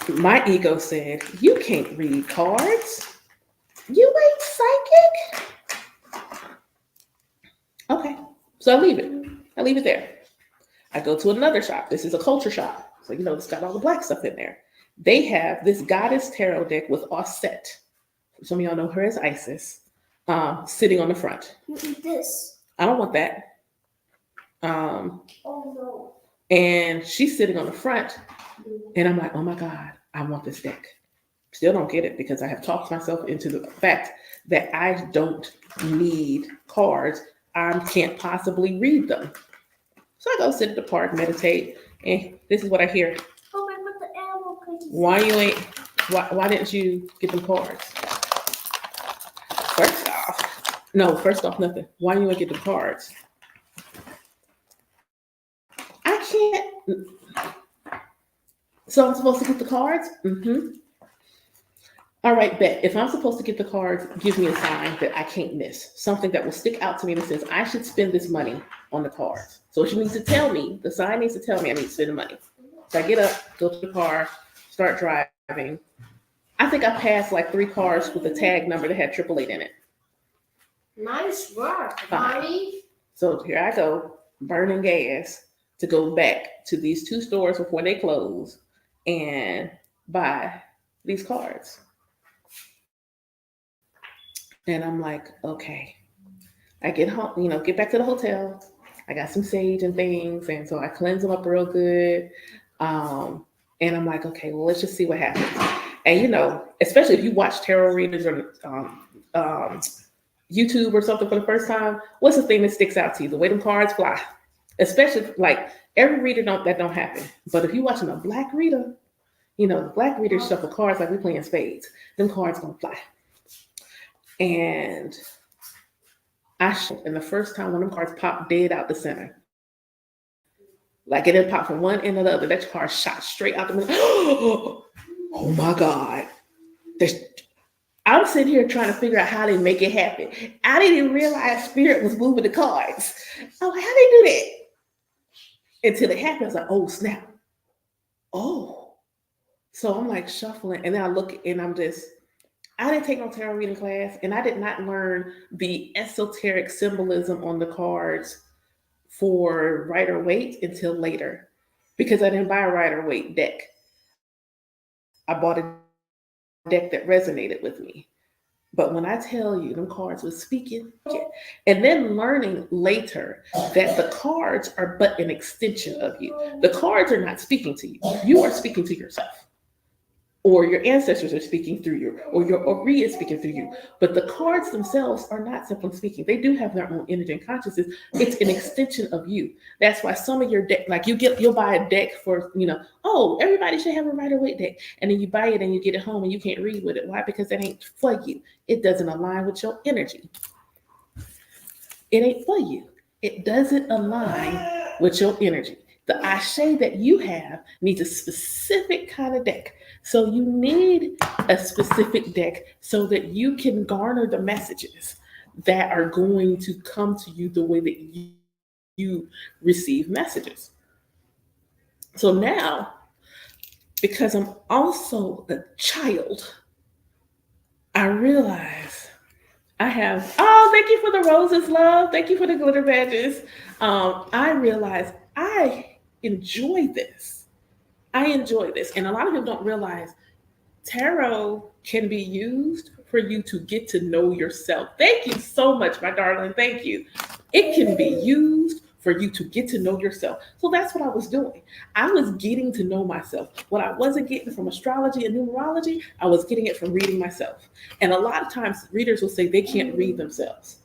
My ego said, you can't read cards. You ain't psychic. Okay. So I leave it. I leave it there. I go to another shop. This is a culture shop. So, it's got all the black stuff in there. They have this goddess tarot deck with Osset. Some of y'all know her as Isis, sitting on the front. You eat this. I don't want that. Oh no. And she's sitting on the front. And I'm like, oh my God, I want this deck. Still don't get it because I have talked myself into the fact that I don't need cards. I can't possibly read them. So I go sit at the park, meditate, and this is what I hear. Oh my God, the animal cookies. Why didn't you get them cards? First off, nothing. Why you ain't get the cards? I can't. So I'm supposed to get the cards? Mm-hmm. All right, bet. If I'm supposed to get the cards, give me a sign that I can't miss. Something that will stick out to me that says I should spend this money on the cards. So she needs to tell me, the sign needs to tell me I need to spend the money. So I get up, go to the car, start driving. I think I passed like 3 cars with a tag number that had 888 in it. Nice work, Mommy. So here I go, burning gas to go back to these 2 stores before they close and buy these cards. And I'm like, okay. I get home, get back to the hotel. I got some sage and things. And so I cleanse them up real good. And I'm like, okay, well, let's just see what happens. And, especially if you watch tarot readers or YouTube or something for the first time, what's the thing that sticks out to you? The way them cards fly. Especially like every reader that don't happen. But if you're watching a black reader, the black readers shuffle cards like we playing spades. Them cards gonna fly. And and the first time one of them cards popped dead out the center. Like it didn't pop from one end to the other. That card shot straight out the middle. Oh my God. I'm sitting here trying to figure out how they make it happen. I didn't even realize Spirit was moving the cards. I'm like, how they do that? Until it happened, I was like, oh, snap. Oh. So I'm like shuffling. And then I look and I didn't take no tarot reading class. And I did not learn the esoteric symbolism on the cards for Rider-Waite until later. Because I didn't buy a Rider-Waite deck. I bought a deck that resonated with me. But when I tell you, them cards were speaking, and then learning later that the cards are but an extension of you. The cards are not speaking to you. You are speaking to yourself. Or your ancestors are speaking through you, or your Ori is speaking through you. But the cards themselves are not simply speaking. They do have their own energy and consciousness. It's an extension of you. That's why some of your deck, like you'll buy a deck for, oh, everybody should have a Rider-Waite deck. And then you buy it and you get it home and you can't read with it. Why? Because that ain't for you. It doesn't align with your energy. It ain't for you. It doesn't align with your energy. The Ashe that you have needs a specific kind of deck. So you need a specific deck so that you can garner the messages that are going to come to you the way that you receive messages. So now, because I'm also a child, I realize I have, thank you for the roses, love. Thank you for the glitter badges. I realize I enjoy this. I enjoy this. And a lot of people don't realize tarot can be used for you to get to know yourself. Thank you so much, my darling. Thank you. It can be used for you to get to know yourself. So that's what I was doing. I was getting to know myself. What I wasn't getting from astrology and numerology, I was getting it from reading myself. And a lot of times readers will say they can't read themselves.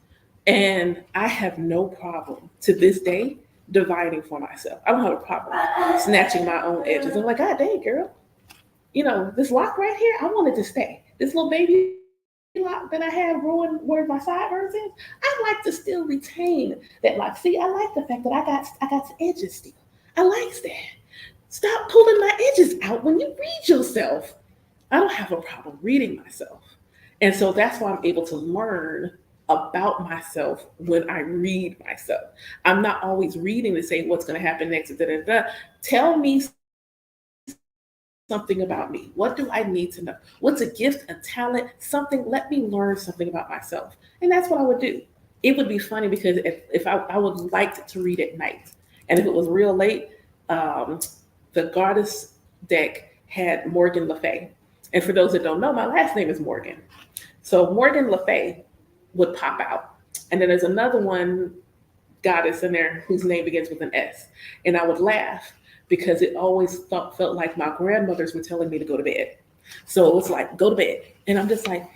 And I have no problem to this day dividing for myself. I don't have a problem snatching my own edges. I'm like, God dang, girl, this lock right here, I want it to stay. This little baby lock that I have growing where my sideburns is, I like to still retain that lock. See, I like the fact that I got edges still. I like that. Stop pulling my edges out when you read yourself. I don't have a problem reading myself. And so that's why I'm able to learn about myself when I read myself. I'm not always reading to say what's going to happen next. Da, da, da. Tell me something about me. What do I need to know? What's a gift, a talent, something? Let me learn something about myself. And that's what I would do. It would be funny because if I would like to read at night. And if it was real late, the Goddess deck had Morgan Le Fay. And for those that don't know, my last name is Morgan. So Morgan Le Fay would pop out. And then there's another one, goddess in there, whose name begins with an S. And I would laugh because it always felt like my grandmothers were telling me to go to bed. So it was like, go to bed. And I'm just like,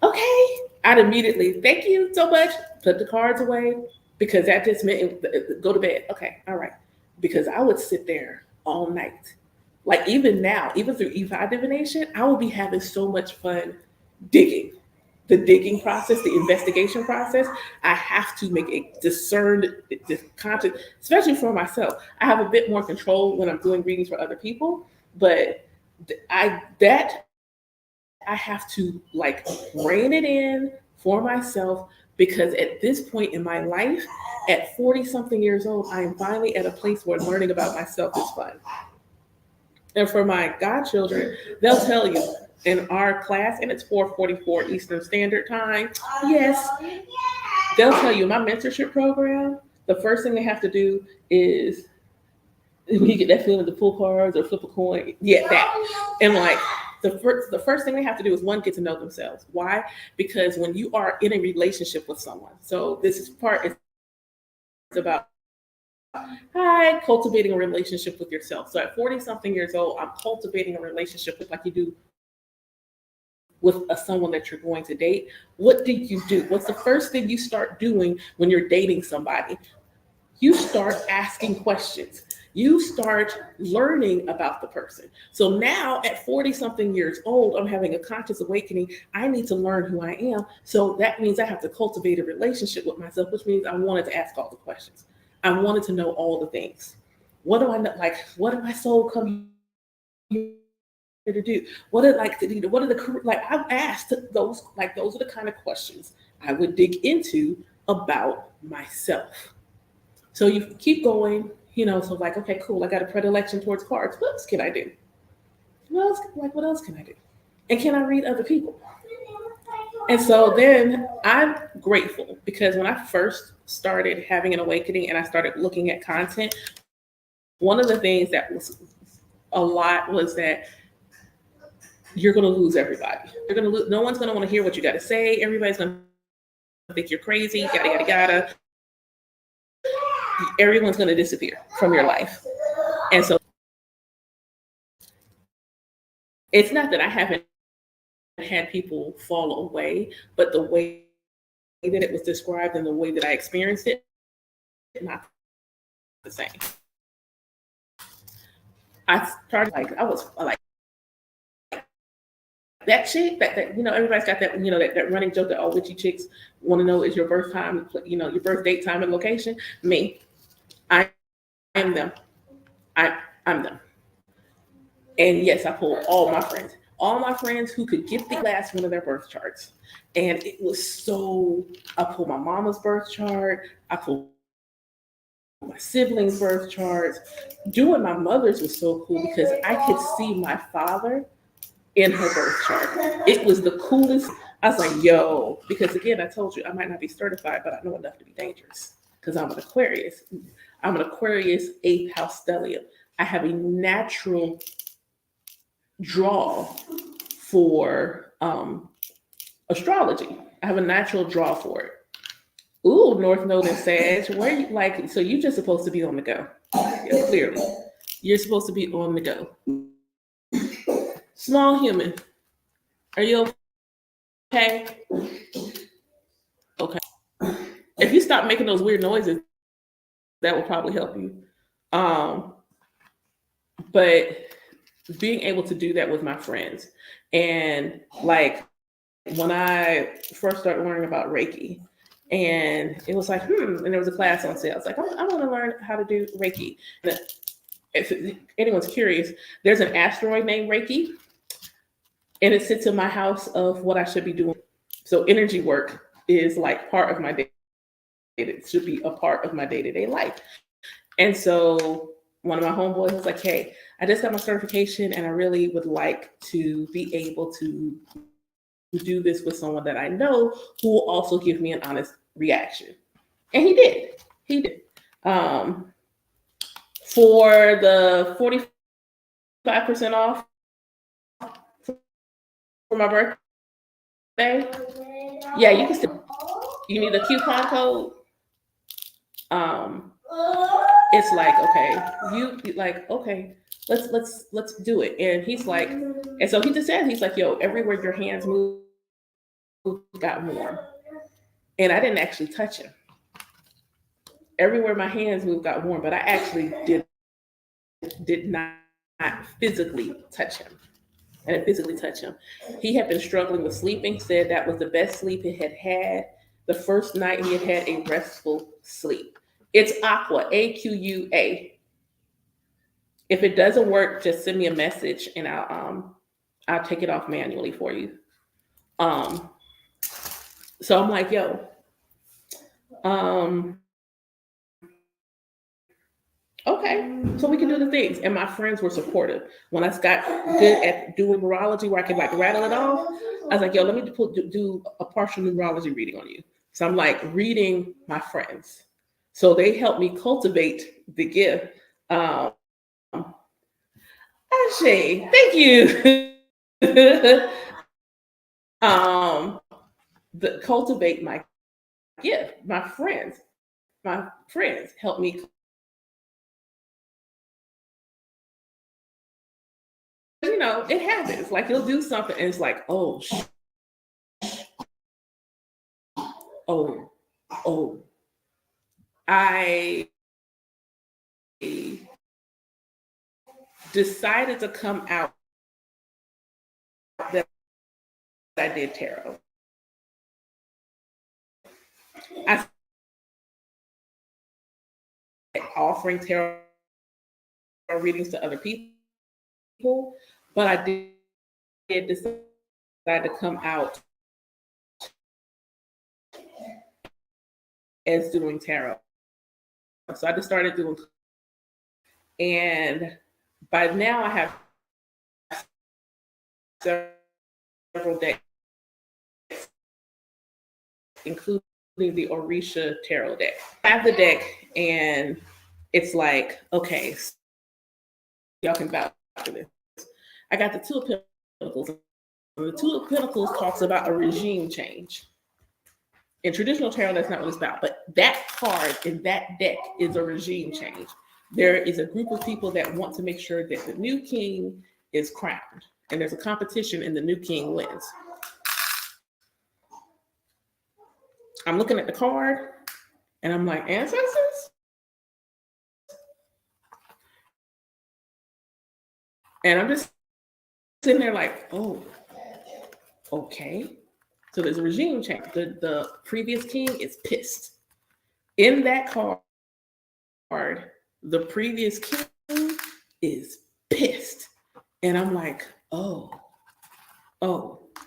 okay. I'd immediately, thank you so much, put the cards away, because that just meant go to bed. Okay, all right. Because I would sit there all night. Like even now, even through E5 divination, I would be having so much fun digging. The digging process, the investigation process, I have to make a discerned, conscious, especially for myself. I have a bit more control when I'm doing readings for other people, but I have to like rein it in for myself, because at this point in my life, at 40 something years old, I am finally at a place where learning about myself is fun. And for my godchildren, they'll tell you in our class, and it's 4:44 Eastern Standard Time. Yes, they'll tell you in my mentorship program, the first thing they have to do is when you get that feeling to pull cards or flip a coin, yeah, that. And like the first thing they have to do is one, get to know themselves. Why? Because when you are in a relationship with someone, so this part is about cultivating a relationship with yourself. So at 40 something years old, I'm cultivating a relationship with, like you do with someone that you're going to date. What do you do? What's the first thing you start doing when you're dating somebody? You start asking questions. You start learning about the person. So now at 40 something years old, I'm having a conscious awakening. I need to learn who I am. So that means I have to cultivate a relationship with myself, which means I wanted to ask all the questions. I wanted to know all the things. What do I know? Like, what did my soul come here to do? What did like to do? What are the like? I've asked those. Like, those are the kind of questions I would dig into about myself. So you keep going, So like, okay, cool. I got a predilection towards cards. What else can I do? What else can I do? And can I read other people? And so then I'm grateful because when I first started having an awakening and I started looking at content, one of the things that was a lot was that you're going to lose everybody. You're going to lose. No one's going to want to hear what you got to say. Everybody's going to think you're crazy. Yada yada yada. Everyone's going to disappear from your life, and so it's not that I haven't had people fall away, but the way that it was described and the way that I experienced it, not the same. I started I was like that chick that everybody's got that that running joke that all witchy chicks want to know is your birth time, your birth date, time, and location. Me, I am them. I'm them. And yes, I pulled all my friends who could get the last one of their birth charts. And it was I pulled my mama's birth chart. I pulled my siblings' birth charts. Doing my mother's was so cool because I could see my father in her birth chart. It was the coolest. I was like, yo, because again, I told you I might not be certified, but I know enough to be dangerous because I'm an Aquarius. I'm an Aquarius 8th house stellium. I have a natural draw for astrology. I have a natural draw for it. Ooh, North Node and Sag. Where you like? So you're just supposed to be on the go. Yeah, clearly, you're supposed to be on the go. Small human, are you okay? Okay. If you stop making those weird noises, that will probably help you. But being able to do that with my friends, and like when I first started learning about Reiki, and it was like, and there was a class on sale. I was like, I want to learn how to do Reiki. And if anyone's curious, there's an asteroid named Reiki, and it sits in my house of what I should be doing. So energy work is like part of my day. It should be a part of my day-to-day life. And so one of my homeboys was like, hey, I just got my certification and I really would like to be able to do this with someone that I know who will also give me an honest reaction. And he did. He did. For the 45% off for my birthday, yeah, you can still, you need a coupon code. It's like, okay, you like, okay, let's do it. And he's like, and so he just said, he's like, yo, everywhere your hands move got warm. And I didn't actually touch him. Everywhere my hands moved got warm, but I actually did not physically touch him. I didn't physically touch him. He had been struggling with sleeping. He said that was the best sleep he had had. The first night he had a restful sleep. It's Aqua, AQUA. If it doesn't work, just send me a message and I'll take it off manually for you. So I'm like, yo, okay, so we can do the things. And my friends were supportive. When I got good at doing numerology where I could like rattle it off, I was like, yo, let me do a partial numerology reading on you. So I'm like reading my friends. So they helped me cultivate the gift. Ashay, thank you. Cultivate my gift. My friends helped me. You know, it happens. Like you'll do something and it's like, oh, I decided to come out that I did tarot. I offering tarot readings to other people, but I did decide to come out as doing tarot. So I just started doing, and by now I have several decks, including the Orisha tarot deck. I have the deck, and it's like, okay, y'all can vouch for this. I got the Two of Pentacles. The Two of Pentacles talks about a regime change. In traditional tarot, that's not what it's about. But that card in that deck is a regime change. There is a group of people that want to make sure that the new king is crowned. And there's a competition and the new king wins. I'm looking at the card and I'm like, ancestors? And I'm just sitting there like, oh, okay. So there's a regime change. The previous king is pissed. In that card, the previous king is pissed. And I'm like, oh,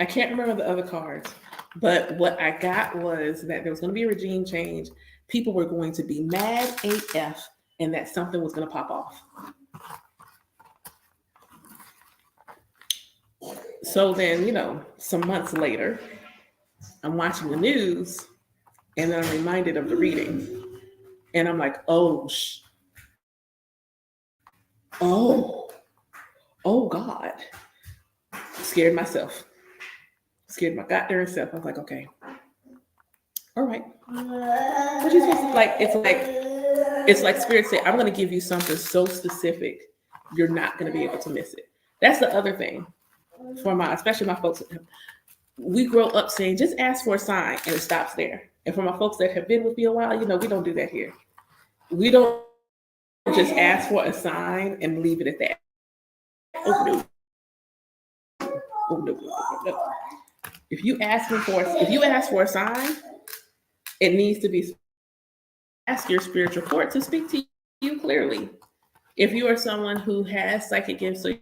I can't remember the other cards. But what I got was that there was going to be a regime change. People were going to be mad AF and that something was going to pop off. So then, some months later, I'm watching the news and then I'm reminded of the reading. And I'm like, oh, Oh, oh God. Scared myself. Scared my goddamn self. I was like, okay. All right. What you supposed to like? It's like Spirit said, I'm gonna give you something so specific, you're not gonna be able to miss it. That's the other thing for especially my folks. We grow up saying, just ask for a sign, and it stops there. And for my folks that have been with me a while, we don't do that here. We don't just ask for a sign and leave it at that. Oh no. Oh no, no. If you ask for a sign, it needs to be ask your spiritual court to speak to you clearly. If you are someone who has psychic gifts, so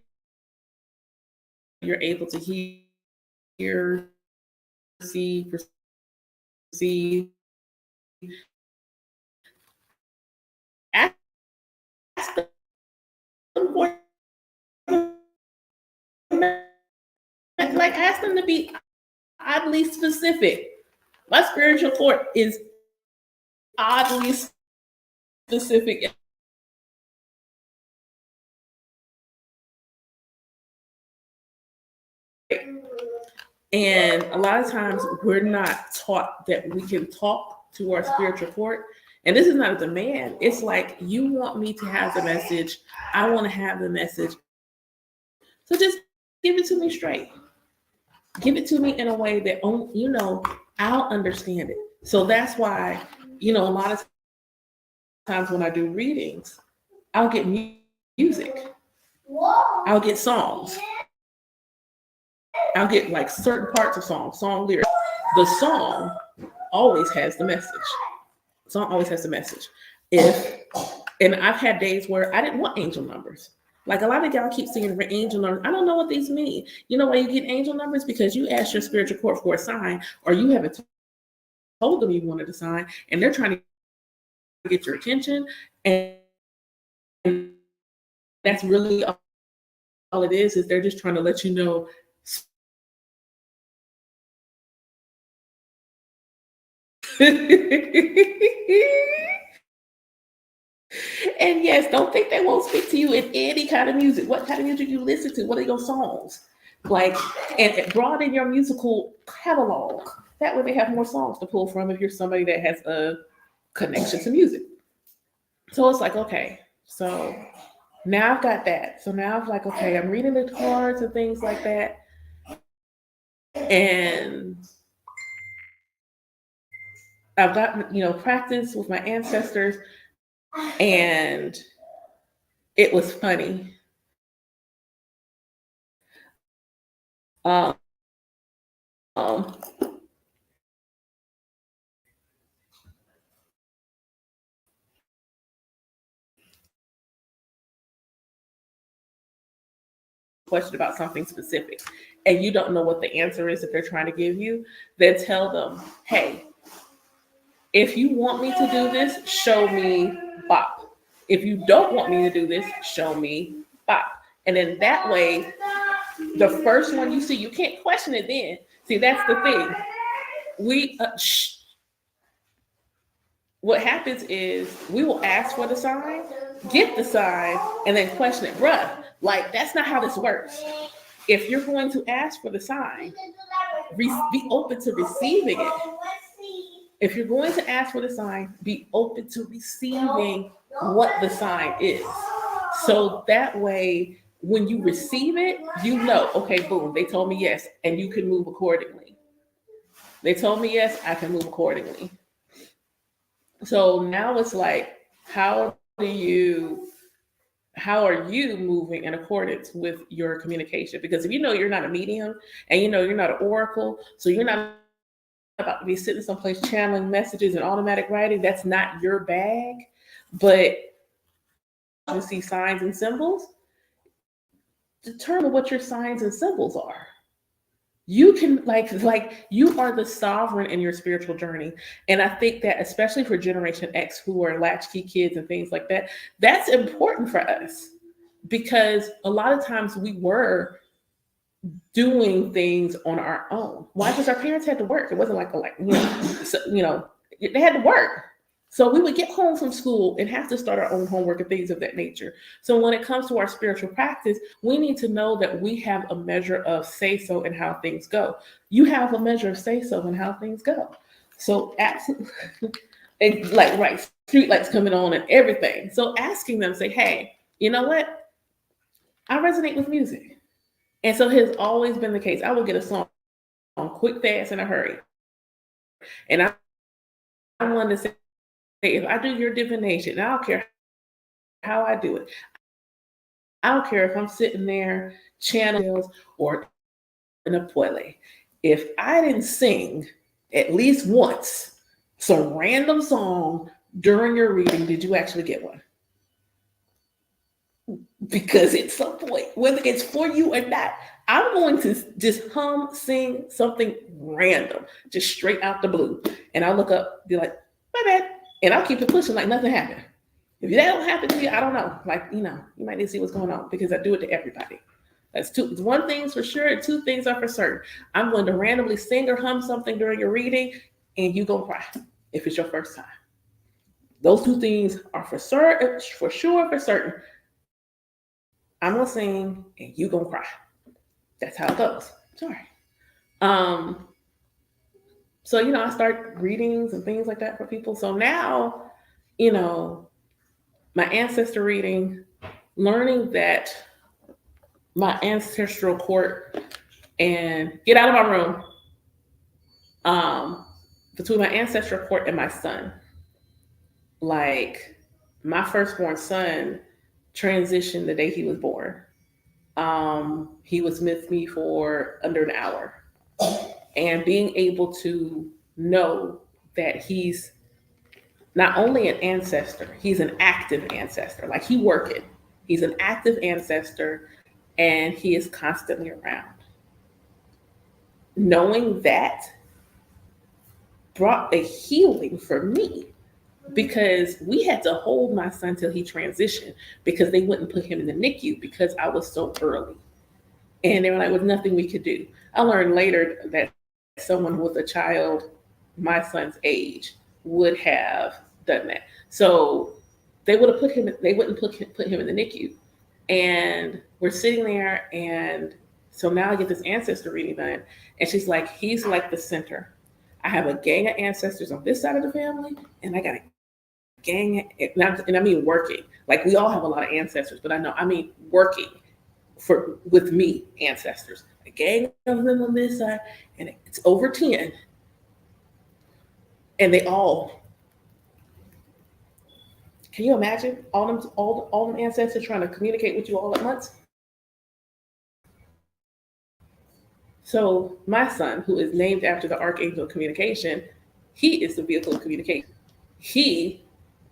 you're able to hear, see, perceive, ask them for, like, ask them to be oddly specific. My spiritual court is oddly specific. And a lot of times we're not taught that we can talk to our spiritual court. And this is not a demand. It's like, you want me to have the message. I want to have the message. So just give it to me straight. Give it to me in a way that, I'll understand it. So that's why, a lot of times when I do readings, I'll get music. I'll get songs. I'll get like certain parts of song lyrics. The song always has the message. Song always has the message. And I've had days where I didn't want angel numbers. Like, a lot of y'all keep singing angel numbers. I don't know what these mean. You know why you get angel numbers? Because you asked your spiritual court for a sign, or you haven't told them you wanted a sign, and they're trying to get your attention. And that's really all it is they're just trying to let you know. And yes, don't think they won't speak to you in any kind of music. What kind of music you listen to? What are your songs? Like, and broaden your musical catalog. That way they have more songs to pull from if you're somebody that has a connection to music. So it's like, okay, so now I've got that. So now I'm like, okay, I'm reading the cards and things like that. And I've gotten, practice with my ancestors. And it was funny. Question about something specific, and you don't know what the answer is that they're trying to give you, then tell them, hey, if you want me to do this, show me bop. If you don't want me to do this, show me bop. And then that way, the first one you see, you can't question it then. See, that's the thing. What happens is we will ask for the sign, get the sign, and then question it. Bruh, like, that's not how this works. If you're going to ask for the sign, be open to receiving it. If you're going to ask for the sign, be open to receiving what the sign is. So that way, when you receive it, okay, boom, they told me yes, and you can move accordingly. They told me yes, I can move accordingly. So now it's like, how are you moving in accordance with your communication? Because if you're not a medium, and you're not an oracle, so you're not about to be sitting someplace channeling messages and automatic writing, that's not your bag. But you see signs and symbols, determine what your signs and symbols are. You can like you are the sovereign in your spiritual journey. And I think that especially for Generation X, who are latchkey kids and things like that, that's important for us, because a lot of times we were doing things on our own. Why? Because our parents had to work. It wasn't like they had to work. So we would get home from school and have to start our own homework and things of that nature. So when it comes to our spiritual practice, we need to know that we have a measure of say so and how things go. You have a measure of say so and how things go. So absolutely, like right, street lights coming on and everything. So asking them, say, hey, you know what? I resonate with music. And so it has always been the case. I will get a song quick, fast, in a hurry. And I want to say, if I do your divination, I don't care how I do it. I don't care if I'm sitting there channels or in a poile. If I didn't sing at least once some random song during your reading, did you actually get one? Because at some point, whether it's for you or not, I'm going to just sing something random, just straight out the blue. And I'll look up, be like, my bad. And I'll keep it pushing like nothing happened. If that don't happen to you, I don't know. Like, you might need to see what's going on because I do it to everybody. That's two. One thing's for sure, and two things are for certain. I'm going to randomly sing or hum something during your reading, and you gonna cry if it's your first time. Those two things are for certain, for sure, for certain. I'm gonna sing, and you gonna cry. That's how it goes. Sorry. So I start readings and things like that for people. So now, my ancestor reading, learning that my ancestral court, and get out of my room. Between my ancestral court and my son, like my firstborn son transitioned the day he was born. He was with me for under an hour, and being able to know that he's not only an ancestor, he's an active ancestor. Like he working, he's an active ancestor, and he is constantly around. Knowing that brought a healing for me because we had to hold my son till he transitioned because they wouldn't put him in the NICU because I was so early. And they were like, "There was nothing we could do." I learned later that someone with a child my son's age would have done that. So they would have they wouldn't put him in the NICU. And we're sitting there, and so now I get this ancestor reading done, and she's like, he's like the center. I have a gang of ancestors on this side of the family, and I got a gang, and I mean working. Like we all have a lot of ancestors, but I mean working with me, ancestors. A gang of them on this side, and it's over 10. And they all, can you imagine all them ancestors trying to communicate with you all at once? So my son, who is named after the Archangel of Communication, he is the vehicle of communication. He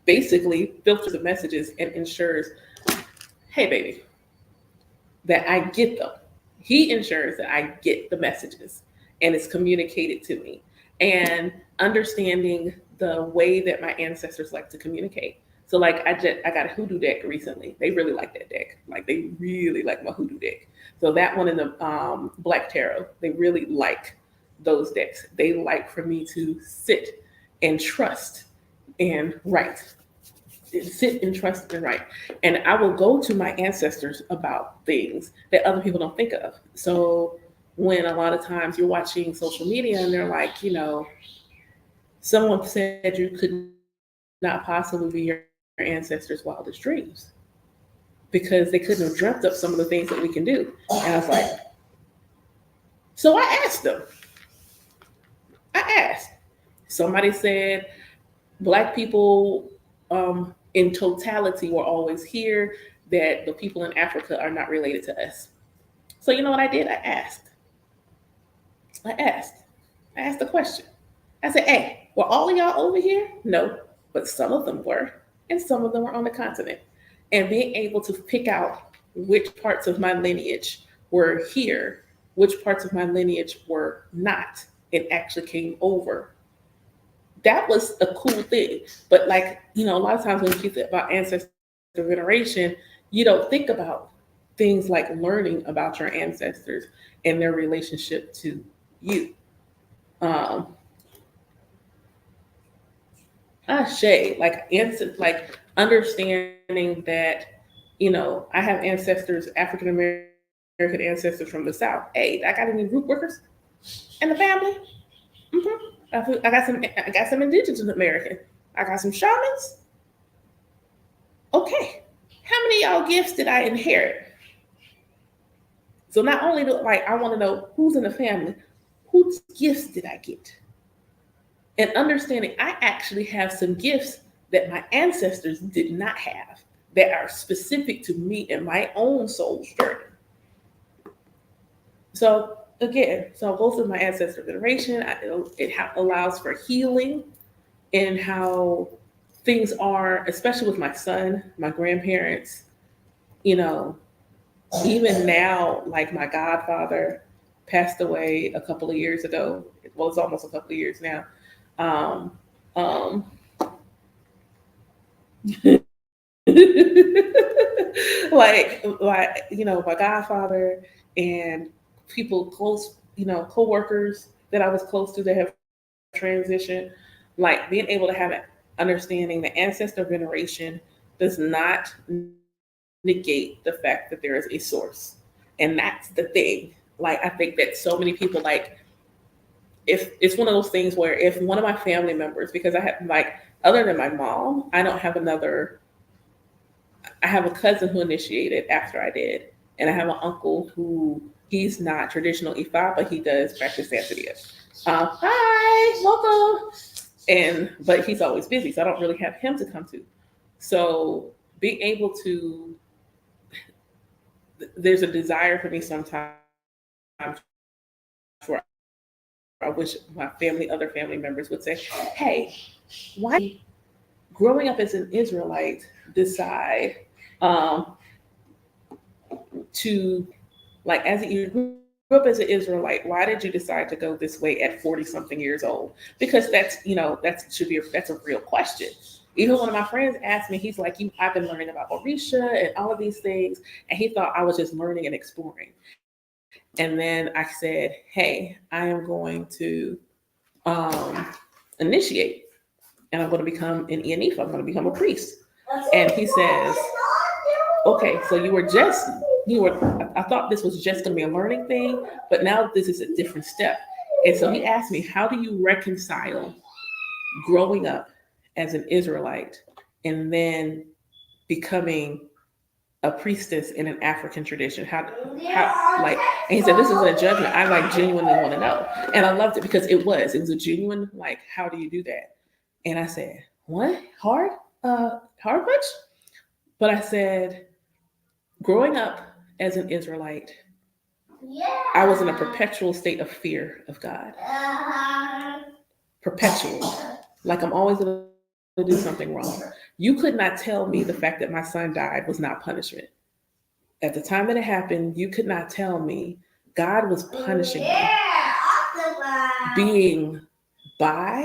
basically filters the messages and ensures, hey baby, that I get them. He ensures that I get the messages and it's communicated to me. And understanding the way that my ancestors like to communicate. So like I got a hoodoo deck recently. They really like that deck. Like they really like my hoodoo deck. So that one in the Black Tarot, they really like those decks. They like for me to sit and trust and write. Sit and trust and write. And I will go to my ancestors about things that other people don't think of. So when a lot of times you're watching social media and they're like, someone said you could not possibly be your ancestors' wildest dreams because they couldn't have dreamt up some of the things that we can do. And I was like, so I asked them. Somebody said Black people in totality were always here, that the people in Africa are not related to us. So you know what I did? I asked the question. I said, hey, were all of y'all over here? No, but some of them were, and some of them were on the continent. And being able to pick out which parts of my lineage were here, which parts of my lineage were not, and actually came over. That was a cool thing. But like, a lot of times when you think about ancestor veneration, you don't think about things like learning about your ancestors and their relationship to you. Ashe, like understanding that, I have ancestors, African American ancestors from the South. Hey, I got any root workers in the family? I got some indigenous American. I got some shamans. Okay. How many of y'all gifts did I inherit? So not only do I want to know who's in the family, whose gifts did I get? And understanding I actually have some gifts that my ancestors did not have that are specific to me and my own soul's journey. So again, so I'll go through my ancestor veneration. It allows for healing in how things are, especially with my son, my grandparents, even now, like my godfather passed away a couple of years ago. Well, it's almost a couple of years now. Um, um, my godfather and people close, co-workers that I was close to that have transitioned, like being able to have an understanding that ancestor veneration does not negate the fact that there is a source. And that's the thing. Like, I think that so many people, like, if it's one of those things where if one of my family members, because I have, like, other than my mom, I have a cousin who initiated after I did. And I have an uncle who, he's not traditional Ifa, but he does practice Santeria. Hi, welcome. But he's always busy, so I don't really have him to come to. So being able to, there's a desire for me sometimes for, I wish my other family members would say, hey, why growing up as an Israelite decide to, like, as you grew up as an Israelite, why did you decide to go this way at 40 something years old? Because that's a real question. Even one of my friends asked me, he's like, I've been learning about Orisha and all of these things. And he thought I was just learning and exploring. And then I said, hey, I am going to initiate and I'm going to become an Ianifa. I'm going to become a priest. And he says, okay, so I thought this was just going to be a learning thing, but now this is a different step. And so he asked me, how do you reconcile growing up as an Israelite and then becoming a priestess in an African tradition? How and he said, this is a judgment. I genuinely want to know. And I loved it because it was a genuine, how do you do that? And I said, what? Hard much? But I said, growing up as an Israelite, I was in a perpetual state of fear of God. Perpetual. Like I'm always going to do something wrong. You could not tell me the fact that my son died was not punishment. At the time that it happened, you could not tell me God was punishing me. Being bi,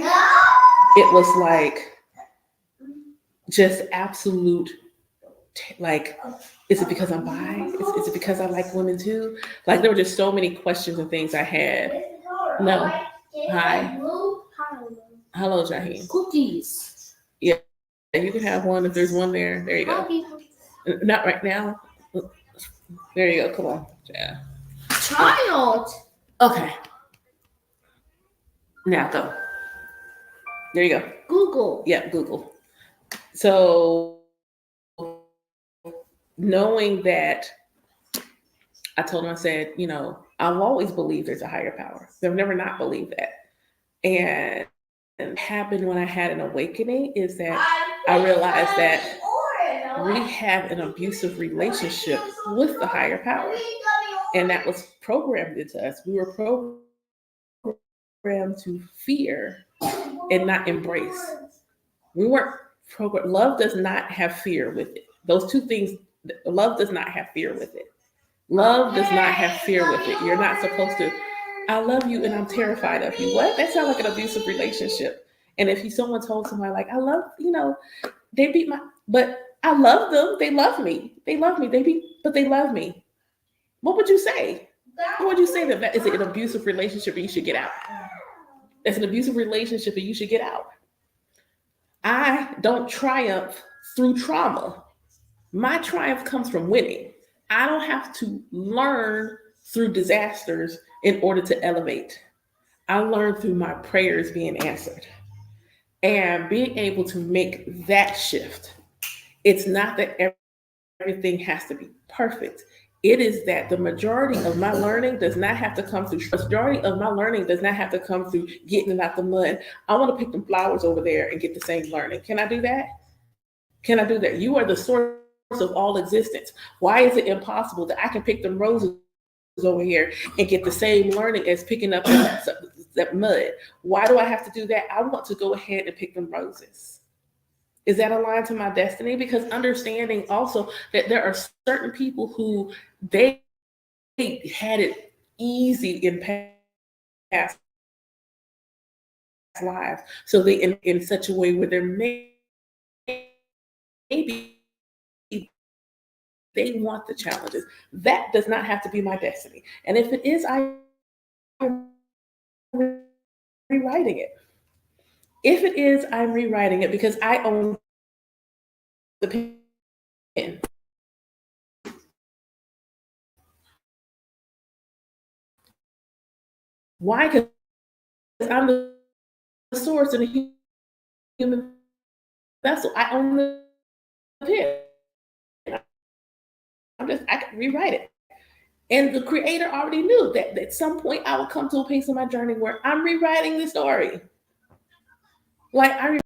it was like just absolute, is it because I'm bi? Is it because I like women too? Like there were just so many questions and things I had. No. Hi. Hello, Jaheen. Cookies. Yeah, you can have one if there's one there. There you go. Not right now. There you go. Come on. Yeah. Child. Okay. Now go. There you go. Google. Yeah, Google. So knowing that, I told him, I said, I've always believed there's a higher power. I've never not believed that. And what happened when I had an awakening is that I realized that we have an abusive relationship with the higher power. And that was programmed into us. We were programmed to fear and not embrace. We weren't programmed. Love does not have fear with it. Those two things, love does not have fear with it. Love does not have fear with it. You're not supposed to, I love you and I'm terrified of you. What? That sounds like an abusive relationship. And if someone told somebody I love, they beat but I love them. They love me. They love me. But they love me. What would you say? What would you say that is an abusive relationship and you should get out? That's an abusive relationship and you should get out. I don't triumph through trauma. My triumph comes from winning. I don't have to learn through disasters in order to elevate. I learn through my prayers being answered and being able to make that shift. It's not that everything has to be perfect. It is that the majority of my learning does not have to come through. Majority of my learning does not have to come through getting it out the mud. I want to pick them flowers over there and get the same learning. Can I do that? Can I do that? You are the source of all existence. Why is it impossible that I can pick them roses over here and get the same learning as picking up that mud? Why do I have to do that? I want to go ahead and pick them roses. Is that aligned to my destiny? Because understanding also that there are certain people who they had it easy in past lives. So they in such a way where they're maybe they want the challenges. That does not have to be my destiny. And if it is, I'm rewriting it. If it is, I'm rewriting it because I own the pen. Why? Because I'm the source in a human vessel. I own the pen. I can rewrite it. And the creator already knew that at some point I would come to a place in my journey where I'm rewriting the story. Like I